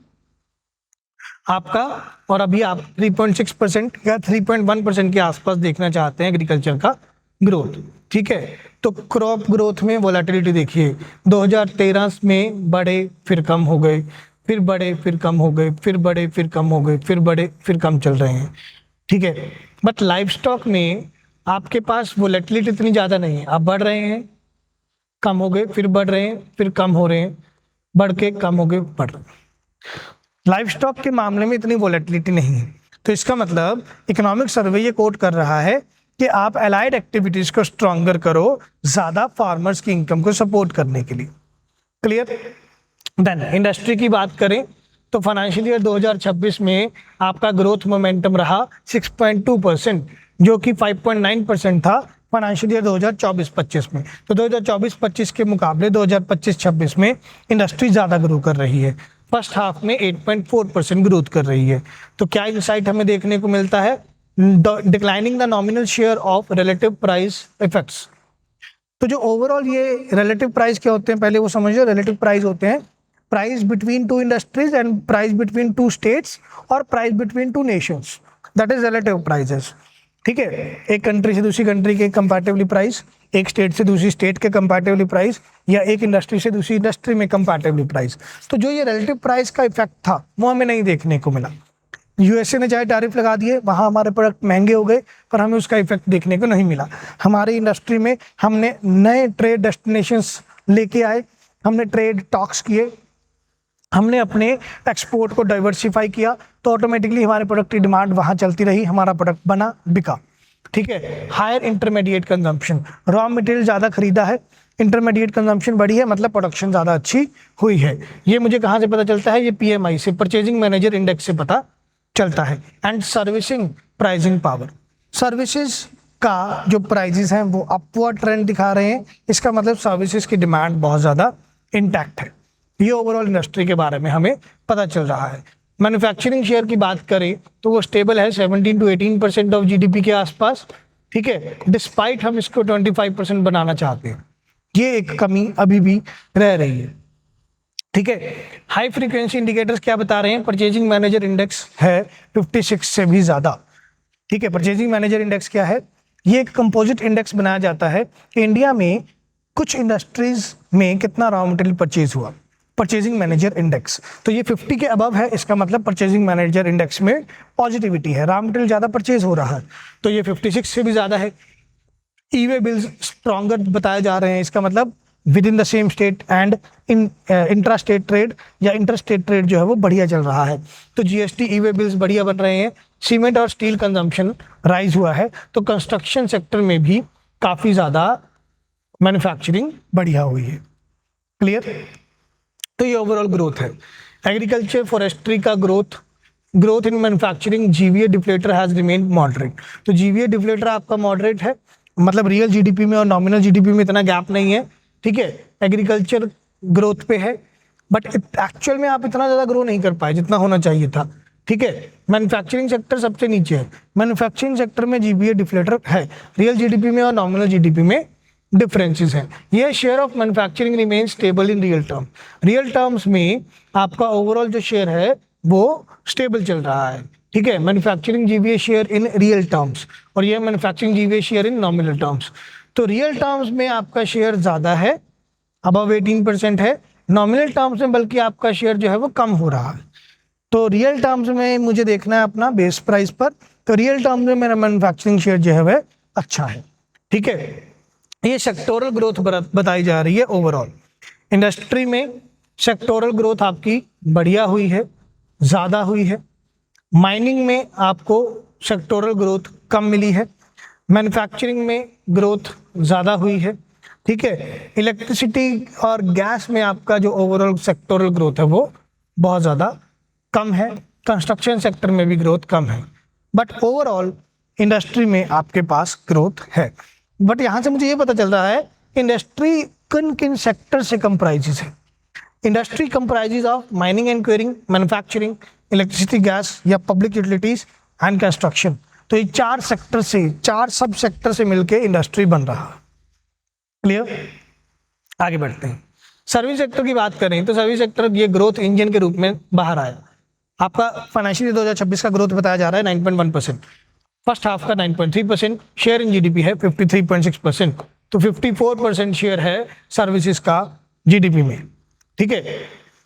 आपका, और अभी आप 3.6% या 3.1% के आसपास देखना चाहते हैं एग्रीकल्चर का ग्रोथ। ठीक है, तो क्रॉप ग्रोथ में वोलेटिलिटी देखिए, 2013 में बढ़े फिर कम हो गए, फिर बढ़े फिर कम हो गए, फिर बढ़े फिर कम हो गए, फिर बढ़े फिर कम चल रहे हैं। ठीक है, बट लाइफ स्टॉक में आपके पास वोलेटिलिटी इतनी ज़्यादा नहीं है, आप बढ़ रहे हैं, कम हो गए, फिर बढ़ रहे हैं, फिर कम हो रहे हैं, बढ़ के कम हो गए, बढ़ रहे हैं। लाइफ स्टॉक के मामले में इतनी वोलेटिलिटी नहीं है, तो इसका मतलब इकोनॉमिक सर्वे ये कोट कर रहा है कि आप अलाइड एक्टिविटीज को स्ट्रॉन्गर करो ज़्यादा फार्मर्स की इनकम को सपोर्ट करने के लिए। क्लियर? देन इंडस्ट्री की बात करें तो फाइनेंशियल ईयर 2026 में आपका ग्रोथ मोमेंटम रहा 6.2%, जो कि 5.9% था फाइनेंशियल ईयर 2024-25 में। तो 2024-25 के मुकाबले 2025-26 में इंडस्ट्री ज़्यादा ग्रो कर रही है, फर्स्ट हाफ में 8.4% ग्रोथ कर रही है। तो क्या इंसाइट हमें देखने को मिलता है? Declining the nominal share of relative price effects. तो जो ओवरऑल ये रिलेटिव प्राइस क्या होते हैं पहले वो समझो। रिलेटिव प्राइस होते हैं price between two industries and price between two states और price between two nations, that is relative prices. ठीक है, एक कंट्री से दूसरी कंट्री के कंपैरेटिवली प्राइस, एक स्टेट से दूसरी स्टेट के कंपैरेटिवली प्राइस, या एक इंडस्ट्री से दूसरी इंडस्ट्री में कंपैरेटिवली प्राइस। तो जो ये रिलेटिव प्राइस का इफेक्ट था वो हमें नहीं देखने को मिला। यूएसए ने चाहे टैरिफ लगा दिए, वहाँ हमारे प्रोडक्ट महंगे हो गए, पर हमें उसका इफेक्ट देखने को नहीं मिला। हमारी इंडस्ट्री में हमने नए ट्रेड डेस्टिनेशंस लेके आए, हमने ट्रेड टॉक्स किए, हमने अपने एक्सपोर्ट को डाइवर्सिफाई किया, तो ऑटोमेटिकली हमारे प्रोडक्ट की डिमांड वहाँ चलती रही, हमारा प्रोडक्ट बना, बिका। ठीक है, higher intermediate consumption, raw material ज़्यादा खरीदा है, इंटरमीडिएट कंजम्पशन बढ़ी है, मतलब प्रोडक्शन ज़्यादा अच्छी हुई है। ये मुझे कहाँ से पता चलता है? ये PMI से, परचेजिंग मैनेजर इंडेक्स से पता चलता है। And servicing pricing power, services का जो प्राइजेस हैं वो अपवर्ड ट्रेंड दिखा रहे हैं, इसका मतलब सर्विसेज की डिमांड बहुत ज़्यादा इंटैक्ट है। ये ओवरऑल इंडस्ट्री के बारे में हमें पता चल रहा है। मैन्युफैक्चरिंग शेयर की बात करें तो वो स्टेबल है 17 to 18% ऑफ जीडीपी के आसपास, ठीक है, डिस्पाइट हम इसको 25% बनाना चाहते हैं, ये एक कमी अभी भी रह रही है, ठीक है। हाई फ्रीक्वेंसी इंडिकेटर्स क्या बता रहे हैं, परचेजिंग मैनेजर इंडेक्स है 56 से भी ज़्यादा, ठीक है। परचेजिंग मैनेजर इंडेक्स क्या है, ये एक कंपोजिट इंडेक्स बनाया जाता है कि इंडिया में कुछ इंडस्ट्रीज में कितना रॉ मटेरियल परचेज हुआ, परचेजिंग मैनेजर इंडेक्स। तो ये 50 के अबव है, इसका मतलब परचेजिंग मैनेजर इंडेक्स में पॉजिटिविटी है, रॉ मटेरियल ज़्यादा परचेज हो रहा है, तो ये 56 से भी ज़्यादा है। ई-वे बिल्स स्ट्रॉन्गर बताए जा रहे हैं, इसका मतलब with in the same state and in intra state trade या इंटर स्टेट ट्रेड जो है वो बढ़िया चल रहा है, तो जीएसटी ई-वे बिल्स बढ़िया बन रहे हैं। सीमेंट और स्टील कंजम्पशन राइज हुआ है, तो कंस्ट्रक्शन सेक्टर में भी काफ़ी ज़्यादा मैन्युफैक्चरिंग बढ़िया हुई है। क्लियर, तो ये ओवरऑल ग्रोथ है। एग्रीकल्चर फॉरेस्ट्री का growth in manufacturing GVA deflator has remained moderate, तो जीवीए डिफ्लेटर आपका मॉडरेट है, मतलब रियल जीडीपी में और नॉमिनल जीडीपी में इतना गैप नहीं है, ठीक है। एग्रीकल्चर ग्रोथ पे है, बट एक्चुअल में आप इतना ज़्यादा ग्रो नहीं कर पाए जितना होना चाहिए था, ठीक है। मैन्युफैक्चरिंग सेक्टर सबसे नीचे है, मैन्युफैक्चरिंग सेक्टर में जीबीए डिफ्लेटर है, रियल जीडीपी में और नॉमिनल जीडीपी में डिफरेंसेस हैं। ये share of manufacturing remain stable in real terms में आपका ओवरऑल जो शेयर है वो स्टेबल चल रहा है, ठीक है। Manufacturing GBA share in real terms और ये manufacturing GBA share in nominal terms, तो रियल टर्म्स में आपका शेयर ज़्यादा है, अबव 18% है, नॉमिनल टर्म्स में बल्कि आपका शेयर जो है वो कम हो रहा है। तो रियल टर्म्स में मुझे देखना है अपना बेस प्राइस पर, तो रियल टर्म्स में मेरा मैन्युफैक्चरिंग शेयर जो है वह अच्छा है, ठीक है। ये सेक्टोरल ग्रोथ बताई जा रही है। ओवरऑल इंडस्ट्री में सेक्टोरल ग्रोथ आपकी बढ़िया हुई है, ज़्यादा हुई है। माइनिंग में आपको सेक्टोरल ग्रोथ कम मिली है, मैन्युफैक्चरिंग में ग्रोथ ज़्यादा हुई है, ठीक है। इलेक्ट्रिसिटी और गैस में आपका जो ओवरऑल सेक्टोरल ग्रोथ है वो बहुत ज़्यादा कम है, कंस्ट्रक्शन सेक्टर में भी ग्रोथ कम है, बट ओवरऑल इंडस्ट्री में आपके पास ग्रोथ है। बट यहाँ से मुझे ये पता चल रहा है इंडस्ट्री किन किन सेक्टर से कंप्राइजेस है। Industry comprises of mining and quarrying, manufacturing, electricity gas या पब्लिक यूटिलिटीज एंड कंस्ट्रक्शन, तो ये चार सब सेक्टर से मिलके इंडस्ट्री बन रहा है। क्लियर, आगे बढ़ते हैं। सर्विस सेक्टर की बात करें तो सर्विस सेक्टर ये ग्रोथ इंजन के रूप में बाहर आया। आपका फाइनेंशियल 2026 का ग्रोथ बताया जा रहा है 9.1%, फर्स्ट हाफ का 9.3%, शेयर इन जीडीपी है 53.6%, तो 54% शेयर है सर्विसेज का जीडीपी में, ठीक है।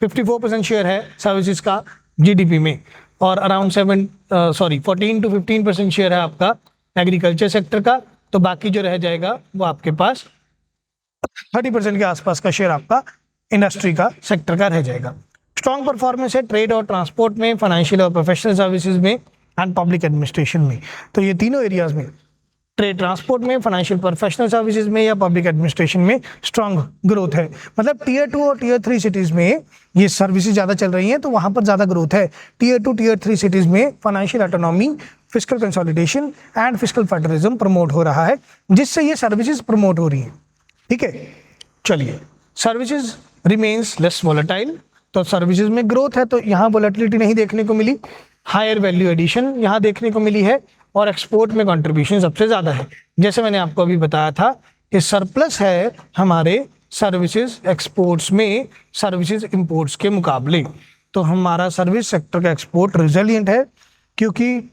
54% शेयर है सर्विसेज का जीडीपी में और अराउंड 14 to 15% शेयर है आपका एग्रीकल्चर सेक्टर का, तो बाकी जो रह जाएगा वो आपके पास 30% के आसपास का शेयर आपका इंडस्ट्री का सेक्टर का रह जाएगा। स्ट्रॉन्ग परफॉर्मेंस है ट्रेड और ट्रांसपोर्ट में, फाइनेंशियल और प्रोफेशनल सर्विसेज में एंड पब्लिक एडमिनिस्ट्रेशन में, तो ये तीनों एरियाज में ट्रेड ट्रांसपोर्ट में, फाइनेंशियल प्रोफेशनल सर्विसेज में या पब्लिक एडमिनिस्ट्रेशन में स्ट्रॉन्ग ग्रोथ है। मतलब टियर 2 और टियर 3 सिटीज़ में ये सर्विसेज ज़्यादा चल रही हैं तो वहाँ पर ज़्यादा ग्रोथ है। टियर 2 टियर 3 सिटीज़ में financial autonomy, fiscal consolidation and fiscal federalism promote हो रहा है, जिससे ये सर्विसेज प्रमोट हो रही हैं, ठीक है। चलिए, सर्विसेज रिमेन्स लेस वोलेटाइल, तो सर्विसेज में ग्रोथ है तो यहाँ वोलेटिलिटी नहीं देखने को मिली, हायर वैल्यू एडिशन यहाँ देखने को मिली है और एक्सपोर्ट में कंट्रीब्यूशन सबसे ज़्यादा है। जैसे मैंने आपको अभी बताया था कि सरप्लस है हमारे सर्विसेज एक्सपोर्ट्स में सर्विसेज इंपोर्ट्स के मुकाबले, तो हमारा सर्विस सेक्टर का एक्सपोर्ट रिजिलिएंट है क्योंकि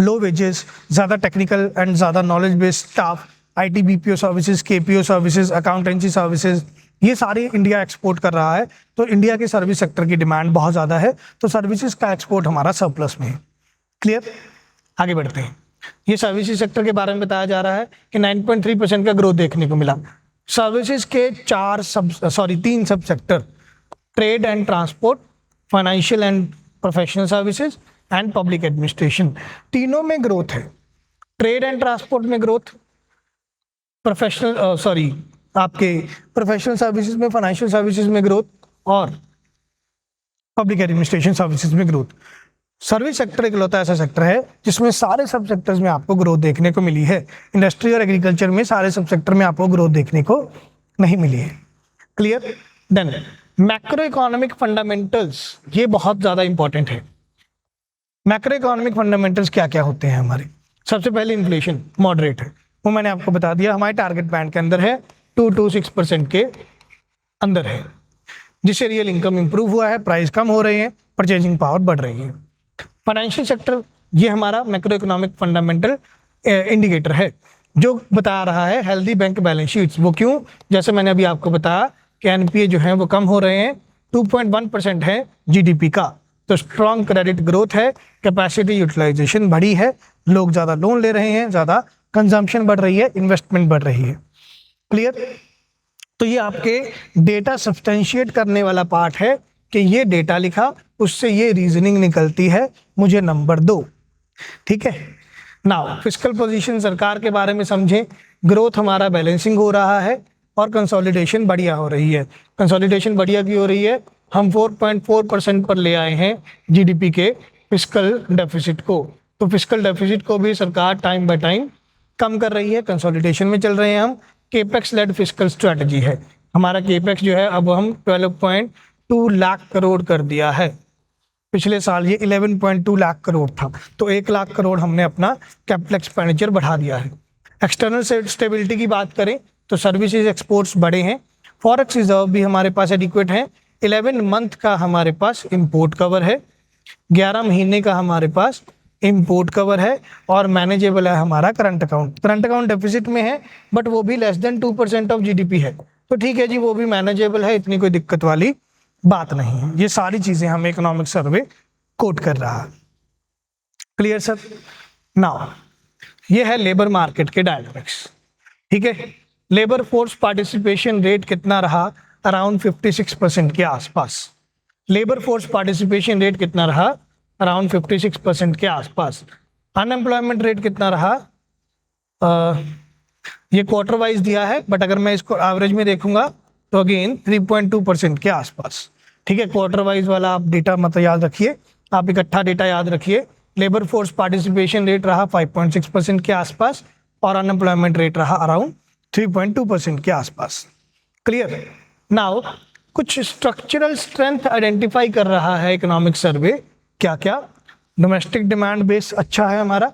लो वेजेस, ज़्यादा टेक्निकल एंड ज़्यादा knowledge based staff, IT BPO services, KPO services, accountancy services, ये सारे इंडिया एक्सपोर्ट कर रहा है, तो इंडिया के सर्विस सेक्टर की डिमांड बहुत ज़्यादा है, तो सर्विसेज का एक्सपोर्ट हमारा सरप्लस में है। क्लियर, आगे बढ़ते हैं। ये सर्विसेज सेक्टर के बारे में बताया जा रहा है कि 9.3% का ग्रोथ देखने को मिला। सर्विसेज के 3 सब sector, trade and transport, financial and professional services and public administration, तीनों में ग्रोथ है। ट्रेड एंड ट्रांसपोर्ट में ग्रोथ, आपके प्रोफेशनल सर्विसेज में, फाइनेंशियल सर्विसेज में ग्रोथ और पब्लिक एडमिनिस्ट्रेशन सर्विसेज में ग्रोथ। सर्विस सेक्टर इकलौता ऐसा सेक्टर है जिसमें सारे सब सेक्टर्स में आपको ग्रोथ देखने को मिली है। इंडस्ट्री और एग्रीकल्चर में सारे सब सेक्टर में आपको ग्रोथ देखने को नहीं मिली है। Clear? Then macro economic fundamentals, ये बहुत ज्यादा इंपॉर्टेंट है। मैक्रो इकोनॉमिक फंडामेंटल्स क्या क्या होते हैं हमारे? सबसे पहले इन्फ्लेशन मॉडरेट है, वो मैंने आपको बता दिया, हमारे टारगेट बैंड के अंदर है, 2 to 6% के अंदर है, जिससे रियल इनकम इंप्रूव हुआ है, प्राइस कम हो रहे हैं, परचेजिंग पावर बढ़ रही है। फाइनेंशियल सेक्टर, ये हमारा मैक्रो इकोनॉमिक फंडामेंटल इंडिकेटर है जो बता रहा है हेल्दी बैंक बैलेंस शीट्स। वो क्यों? जैसे मैंने अभी आपको बताया कि एनपीए जो है वो कम हो रहे हैं, 2.1% है जीडीपी का, तो स्ट्रॉन्ग क्रेडिट ग्रोथ है, कैपेसिटी यूटिलाइजेशन बढ़ी है, लोग ज़्यादा लोन ले रहे हैं, ज़्यादा कंजम्पशन बढ़ रही है, इन्वेस्टमेंट बढ़ रही है। क्लियर? तो ये आपके डेटा सब्सटेंशिएट करने वाला पार्ट है कि ये डेटा लिखा, उससे ये रीजनिंग निकलती है, मुझे नंबर दो। ठीक है? नाउ फिस्कल पोजीशन, सरकार के बारे में समझें। ग्रोथ हमारा बैलेंसिंग हो रहा है और कंसोलिडेशन बढ़िया हो रही है। कंसोलिडेशन बढ़िया की हो रही है, हम 4.4% पर ले आए हैं जीडीपी के फिस्कल डेफिसिट को। तो फिस्कल डेफिसिट को भी सरकार टाइम बाय टाइम कम कर रही है, कंसोलिडेशन में चल रहे हैं हम। केपेक्स लेड फिस्कल स्ट्रेटजी है हमारा। केपेक्स जो है अब हम 12.2 लाख करोड़ कर दिया है। पिछले साल ये 11.2 लाख करोड़ था, तो 1 लाख करोड़ हमने अपना कैपिटल एक्सपेंडिचर बढ़ा दिया है। एक्सटर्नल स्टेबिलिटी की बात करें तो सर्विसेज एक्सपोर्ट्स बढ़े हैं, फॉरेक्स रिजर्व भी हमारे पास एडिक्वेट है, 11 मंथ का हमारे पास इंपोर्ट कवर है, 11 महीने का हमारे पास इंपोर्ट कवर है, और मैनेजेबल है हमारा current account. Current account deficit में है बट वो भी लेस देन 2% ऑफ जीडीपी है, तो ठीक है जी, वो भी मैनेजेबल है, इतनी कोई दिक्कत वाली बात नहीं है। ये सारी चीजें हमें इकोनॉमिक सर्वे कोट कर रहा है। Clear sir? नाउ ये है लेबर मार्केट के डायनामिक्स। ठीक है? लेबर फोर्स पार्टिसिपेशन रेट कितना रहा? अराउंड 56% के आसपास। लेबर फोर्स पार्टिसिपेशन रेट कितना रहा? अराउंड 56% के आसपास। अनएम्प्लॉयमेंट रेट कितना रहा? ये क्वार्टर वाइज दिया है, बट अगर मैं इसको एवरेज में देखूंगा तो अगेन 3.2% के आसपास। ठीक है? क्वार्टर वाइज वाला आप डेटा मत याद रखिए, आप इकट्ठा डेटा याद रखिए। लेबर फोर्स पार्टिसिपेशन रेट रहा 5.6% के आसपास और अनएम्प्लॉयमेंट रेट रहा अराउंड 3.2% के आसपास। क्लियर? नाउ कुछ स्ट्रक्चरल स्ट्रेंथ आइडेंटिफाई कर रहा है इकोनॉमिक सर्वे। क्या क्या? डोमेस्टिक डिमांड बेस अच्छा है हमारा,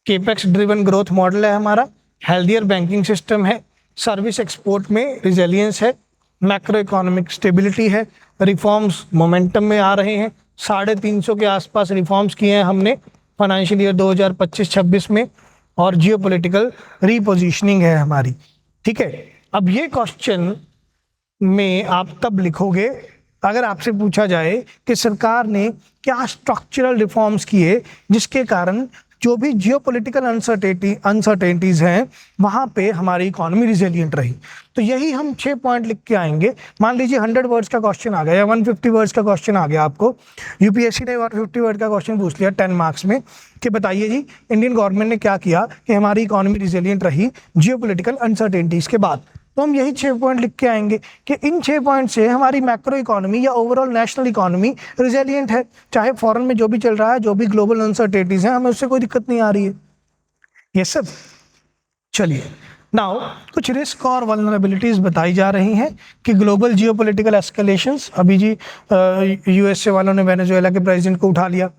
केपेक्स ड्रिवन ग्रोथ मॉडल है हमारा, हेल्दियर बैंकिंग सिस्टम है, सर्विस एक्सपोर्ट में रिजिलियंस है, मैक्रो इकोनॉमिक स्टेबिलिटी है, रिफॉर्म्स मोमेंटम में आ रहे हैं, 350 के आसपास रिफॉर्म्स किए हैं हमने फाइनेंशियल ईयर 2025-26 में, और जियोपॉलिटिकल रीपोजिशनिंग है हमारी। ठीक है? अब ये क्वेश्चन में आप तब लिखोगे अगर आपसे पूछा जाए कि सरकार ने क्या स्ट्रक्चरल रिफॉर्म्स किए जिसके कारण जो भी जियोपॉलिटिकल अनसर्टेनिटीज हैं वहाँ पे हमारी इकोनॉमी रिजिलियंट रही। तो यही हम 6 पॉइंट लिख के आएंगे। मान लीजिए 100 वर्ड्स का क्वेश्चन आ गया या 150 वर्ड्स का क्वेश्चन आ गया, आपको यूपीएससी ने 150 वर्ड का क्वेश्चन पूछ लिया 10 मार्क्स में कि बताइए जी इंडियन गवर्नमेंट ने क्या किया कि हमारी इकोनॉमी रिजिलियंट रही जियोपॉलिटिकल अनसर्टेनिटीज के बाद। तो हम यही 6 पॉइंट लिख के आएंगे कि इन 6 पॉइंट से हमारी मैक्रो इकोनॉमी या ओवरऑल नेशनल इकोनॉमी रिजिलियंट है, चाहे फॉरेन में जो भी चल रहा है, जो भी ग्लोबल अनसर्टेनिटीज हैं, हमें उससे कोई दिक्कत नहीं आ रही है। ये सब चलिए नाउ कुछ रिस्क और वल्नरेबिलिटीज बताई जा रही हैं कि ग्लोबल जियोपॉलिटिकल एस्केलेशंस, अभी जी यूएसए वालों ने वेनेजुएला के प्रेसिडेंट को उठा लिया,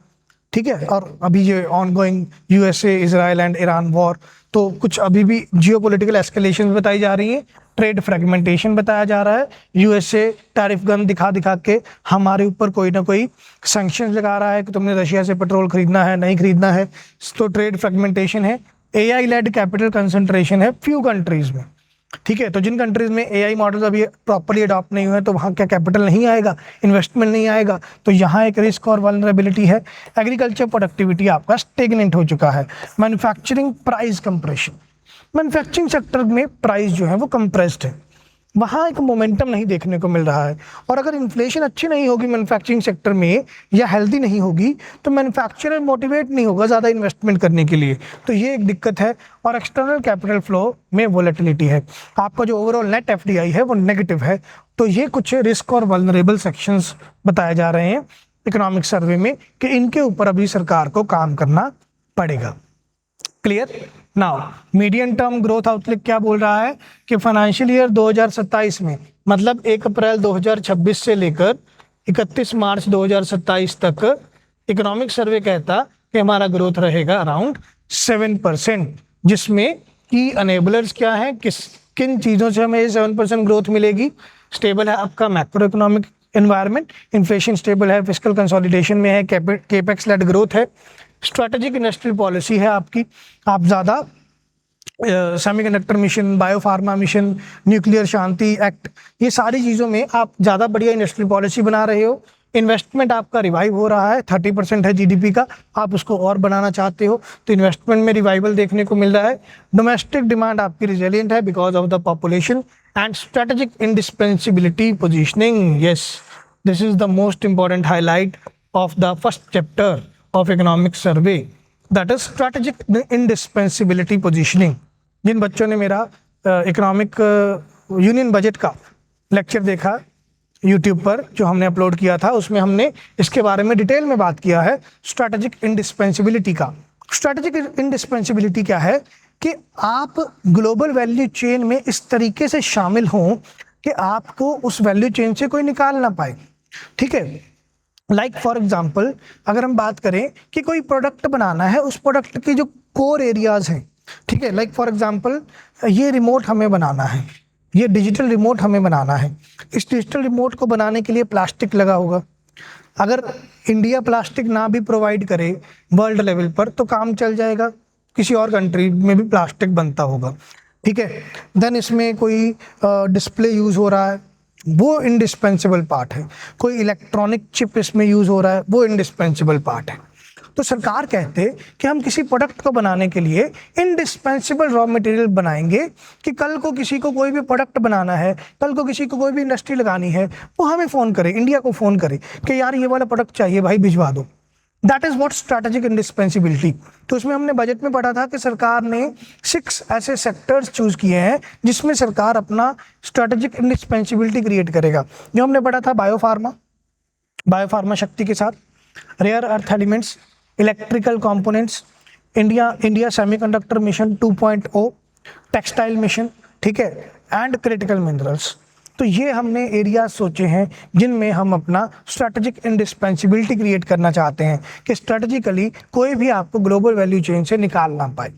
ठीक है, और अभी ये ongoing USA Israel and Iran war, तो कुछ अभी भी जियोपॉलिटिकल एस्केलेशंस बताई जा रही हैं। ट्रेड फ्रेगमेंटेशन बताया जा रहा है, यूएसए टैरिफ गन दिखा दिखा के हमारे ऊपर कोई ना कोई सैंक्शंस लगा रहा है कि तुमने रशिया से पेट्रोल खरीदना है, नहीं खरीदना है, तो ट्रेड फ्रेगमेंटेशन है। एआई लेड कैपिटल कंसंट्रेशन है फ्यू कंट्रीज में। ठीक है, तो जिन कंट्रीज में एआई मॉडल्स अभी प्रॉपर्ली अडॉप्ट नहीं हुए तो वहाँ क्या कैपिटल नहीं आएगा, इन्वेस्टमेंट नहीं आएगा, तो यहाँ एक रिस्क और वल्नरेबिलिटी है। एग्रीकल्चर प्रोडक्टिविटी आपका स्टेगनेंट हो चुका है। Manufacturing price compression, manufacturing sector में प्राइस जो है वो कंप्रेस्ड है, वहाँ एक मोमेंटम नहीं देखने को मिल रहा है। और अगर इन्फ्लेशन अच्छी नहीं होगी मैन्युफैक्चरिंग सेक्टर में या हेल्दी नहीं होगी तो मैन्युफैक्चरर मोटिवेट नहीं होगा ज़्यादा इन्वेस्टमेंट करने के लिए, तो ये एक दिक्कत है। और एक्सटर्नल कैपिटल फ्लो में वोलेटिलिटी है, आपका जो ओवरऑल नेट एफडीआई है वो नेगेटिव है। तो ये कुछ रिस्क और वल्नरेबल सेक्शंस बताए जा रहे हैं इकोनॉमिक सर्वे में कि इनके ऊपर अभी सरकार को काम करना पड़ेगा। Clear? Now medium term growth outlook क्या बोल रहा है कि फाइनेंशियल ईयर 2027 में, मतलब 1 अप्रैल 2026 से लेकर 31 मार्च 2027 तक इकोनॉमिक सर्वे कहता कि हमारा ग्रोथ रहेगा अराउंड 7%, जिसमें की अनेबलर्स क्या है, किन चीज़ों से हमें 7% ग्रोथ मिलेगी। स्टेबल है आपका macro economic environment, inflation stable है, फिस्कल कंसोलिडेशन में है, केपेक्स लेड ग्रोथ है, स्ट्रैटेजिक इंडस्ट्रियल पॉलिसी है आपकी, आप ज़्यादा semiconductor mission, biopharma mission, nuclear Shanti act, ये सारी चीज़ों में आप ज़्यादा बढ़िया इंडस्ट्रियल पॉलिसी बना रहे हो। इन्वेस्टमेंट आपका रिवाइव हो रहा है, 30% है जीडीपी का, आप उसको और बनाना चाहते हो तो इन्वेस्टमेंट में रिवाइवल देखने को मिल रहा है। डोमेस्टिक डिमांड आपकी रिजिलियंट है because of the population and strategic indispensability positioning. Yes, this is the most important highlight of the first chapter of economic survey, that is strategic indispensability positioning. जिन बच्चों ने मेरा इकोनॉमिक यूनियन बजट का lecture देखा YouTube पर जो हमने upload किया था, उसमें हमने इसके बारे में डिटेल में बात किया है स्ट्रैटेजिक इंडिस्पेंसिबिलिटी का। स्ट्रैटेजिक इंडिस्पेंसिबिलिटी क्या है कि आप ग्लोबल वैल्यू चेन में इस तरीके से शामिल हों कि आपको उस वैल्यू चेन से कोई निकाल ना पाए। ठीक है, लाइक फॉर एग्जांपल अगर हम बात करें कि कोई प्रोडक्ट बनाना है, उस प्रोडक्ट की जो कोर एरियाज हैं, ठीक है, लाइक फॉर एग्जांपल ये रिमोट हमें बनाना है, ये डिजिटल रिमोट हमें बनाना है। इस डिजिटल रिमोट को बनाने के लिए प्लास्टिक लगा होगा। अगर इंडिया प्लास्टिक ना भी प्रोवाइड करे वर्ल्ड लेवल पर तो काम चल जाएगा, किसी और कंट्री में भी प्लास्टिक बनता होगा। ठीक है, देन इसमें कोई डिस्प्ले यूज़ हो रहा है, वो इंडिस्पेंसिबल पार्ट है। कोई इलेक्ट्रॉनिक चिप इसमें यूज़ हो रहा है, वो इंडिस्पेंसिबल पार्ट है। तो सरकार कहते कि हम किसी प्रोडक्ट को बनाने के लिए इंडिस्पेंसिबल रॉ मटेरियल बनाएंगे कि कल को किसी को कोई भी प्रोडक्ट बनाना है, कल को किसी को कोई भी इंडस्ट्री लगानी है, वो हमें फ़ोन करे, इंडिया को फ़ोन करे कि यार ये वाला प्रोडक्ट चाहिए भाई, भिजवा दो। That is what strategic indispensability. तो उसमें हमने बजट में पढ़ा था कि सरकार ने 6 ऐसे सेक्टर्स चूज़ किए हैं जिसमें सरकार अपना स्ट्रैटेजिक इंडिस्पेंसिबिलिटी क्रिएट करेगा। जो हमने पढ़ा था बायोफार्मा शक्ति के साथ, rare earth elements, electrical components, India semiconductor mission 2.0, textile mission, ठीक है, एंड क्रिटिकल मिनरल्स। तो ये हमने एरिया सोचे हैं जिनमें हम अपना स्ट्रैटेजिक इंडिस्पेंसिबिलिटी क्रिएट करना चाहते हैं कि स्ट्रैटेजिकली कोई भी आपको ग्लोबल वैल्यू चेन से निकाल ना पाए।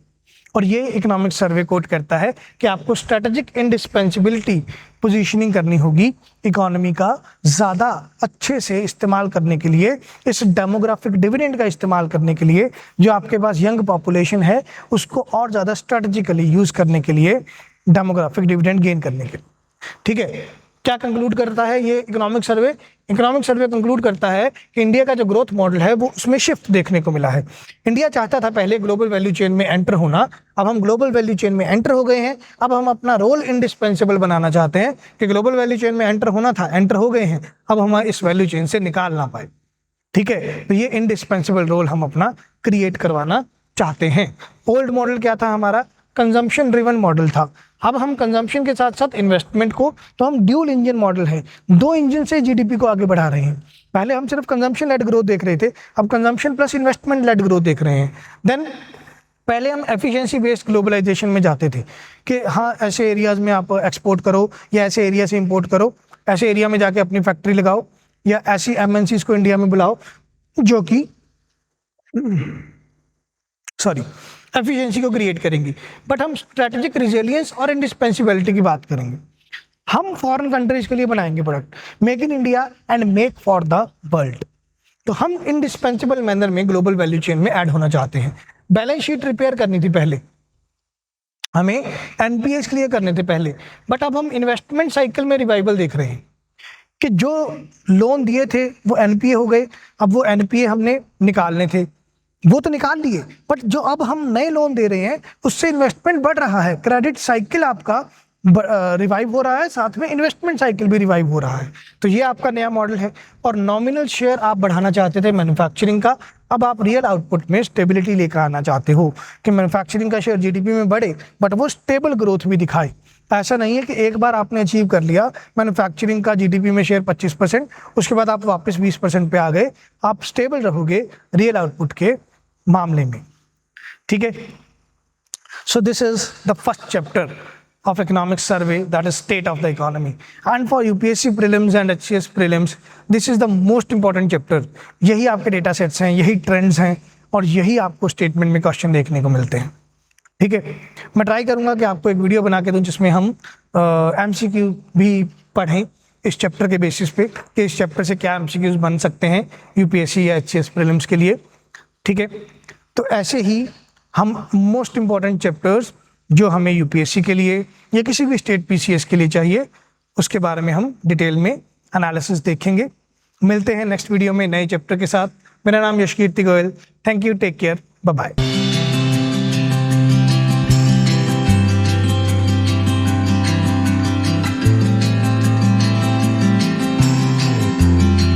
और ये इकोनॉमिक सर्वे कोट करता है कि आपको स्ट्रैटेजिक इंडिस्पेंसिबिलिटी पोजीशनिंग करनी होगी इकोनॉमी का ज़्यादा अच्छे से इस्तेमाल करने के लिए, इस डेमोग्राफिक डिविडेंड का इस्तेमाल करने के लिए, जो आपके पास यंग पॉपुलेशन है उसको और ज़्यादा स्ट्रैटेजिकली यूज़ करने के लिए, डेमोग्राफिक डिविडेंड गेन करने के लिए। ठीक है, क्या कंक्लूड करता है ये economic survey? Economic survey conclude करता है कि इंडिया का जो ग्रोथ मॉडल है वो उसमें शिफ्ट देखने को मिला है। इंडिया चाहता था पहले ग्लोबल वैल्यू चेन में एंटर होना, अब हम ग्लोबल वैल्यू चेन में एंटर हो गए हैं। अब हम अपना रोल इंडिस्पेंसिबल बनाना चाहते हैं कि ग्लोबल वैल्यू चेन में एंटर होना था, एंटर हो गए हैं, अब हम इस वैल्यू चेन से निकाल ना पाए। ठीक है, तो ये इंडिस्पेंसिबल रोल हम अपना क्रिएट करवाना चाहते हैं। ओल्ड मॉडल क्या था हमारा? कंजम्पशन ड्रिवन मॉडल था। अब हम कंजम्पशन के साथ साथ इन्वेस्टमेंट को, तो हम ड्यूल इंजन मॉडल है, 2 इंजन से जीडीपी को आगे बढ़ा रहे हैं। पहले हम सिर्फ कंजम्पशन लेड ग्रोथ देख रहे थे, अब consumption plus investment led growth देख रहे हैं। देन पहले हम एफिशिएंसी बेस्ड ग्लोबलाइजेशन में जाते थे कि हाँ ऐसे एरियाज में आप एक्सपोर्ट करो या ऐसे एरिया से इंपोर्ट करो, ऐसे एरिया में जाके अपनी फैक्ट्री लगाओ या ऐसी एमएनसीज को इंडिया में बुलाओ जो कि एफिशिएंसी को क्रिएट करेंगी। बट हम स्ट्रेटेजिक रिजिलियंस और इंडिस्पेंसिबिलिटी की बात करेंगे। हम फॉरेन कंट्रीज के लिए बनाएंगे product, make in India and make for the world. तो हम इंडिस्पेंसिबल मैनर में ग्लोबल वैल्यू चेन में ऐड होना चाहते हैं। बैलेंस शीट रिपेयर करनी थी पहले, हमें एनपीएस क्लियर करने थे पहले, बट अब हम इन्वेस्टमेंट साइकिल में रिवाइवल देख रहे हैं कि जो लोन दिए थे वो एनपीए हो गए, अब वो एनपीए हमने निकालने थे, वो तो निकाल लिए, बट जो अब हम नए लोन दे रहे हैं उससे इन्वेस्टमेंट बढ़ रहा है, क्रेडिट साइकिल आपका रिवाइव हो रहा है, साथ में इन्वेस्टमेंट साइकिल भी रिवाइव हो रहा है। तो ये आपका नया मॉडल है। और नॉमिनल शेयर आप बढ़ाना चाहते थे मैन्युफैक्चरिंग का, अब आप रियल आउटपुट में स्टेबिलिटी लेकर आना चाहते हो कि मैन्युफैक्चरिंग का शेयर जीडीपी में बढ़े बट वो स्टेबल ग्रोथ भी दिखाए। ऐसा नहीं है कि एक बार आपने अचीव कर लिया मैन्युफैक्चरिंग का जीडीपी में शेयर 25%, उसके बाद आप वापस 20% पे आ गए। आप स्टेबल रहोगे रियल आउटपुट के मामले में, ठीक है। सो this is the first chapter of economic survey, that is state of the economy, and for UPSC prelims and HCS prelims this is the most important chapter। यही आपके डेटा सेट्स हैं, यही trends हैं और यही आपको स्टेटमेंट में question देखने को मिलते हैं, ठीक है। मैं ट्राई करूंगा कि आपको एक वीडियो बना के दूं जिसमें हम MCQ भी पढ़ें इस चैप्टर के बेसिस पे कि इस चैप्टर से क्या MCQs बन सकते हैं UPSC या HCS प्रीलिम्स के लिए, ठीक है। तो ऐसे ही हम मोस्ट इम्पॉर्टेंट चैप्टर्स जो हमें UPSC के लिए या किसी भी स्टेट PCS के लिए चाहिए उसके बारे में हम डिटेल में एनालिसिस देखेंगे। मिलते हैं नेक्स्ट वीडियो में नए चैप्टर के साथ। मेरा नाम Yashkirti Goyal. Thank you, take care, bye bye.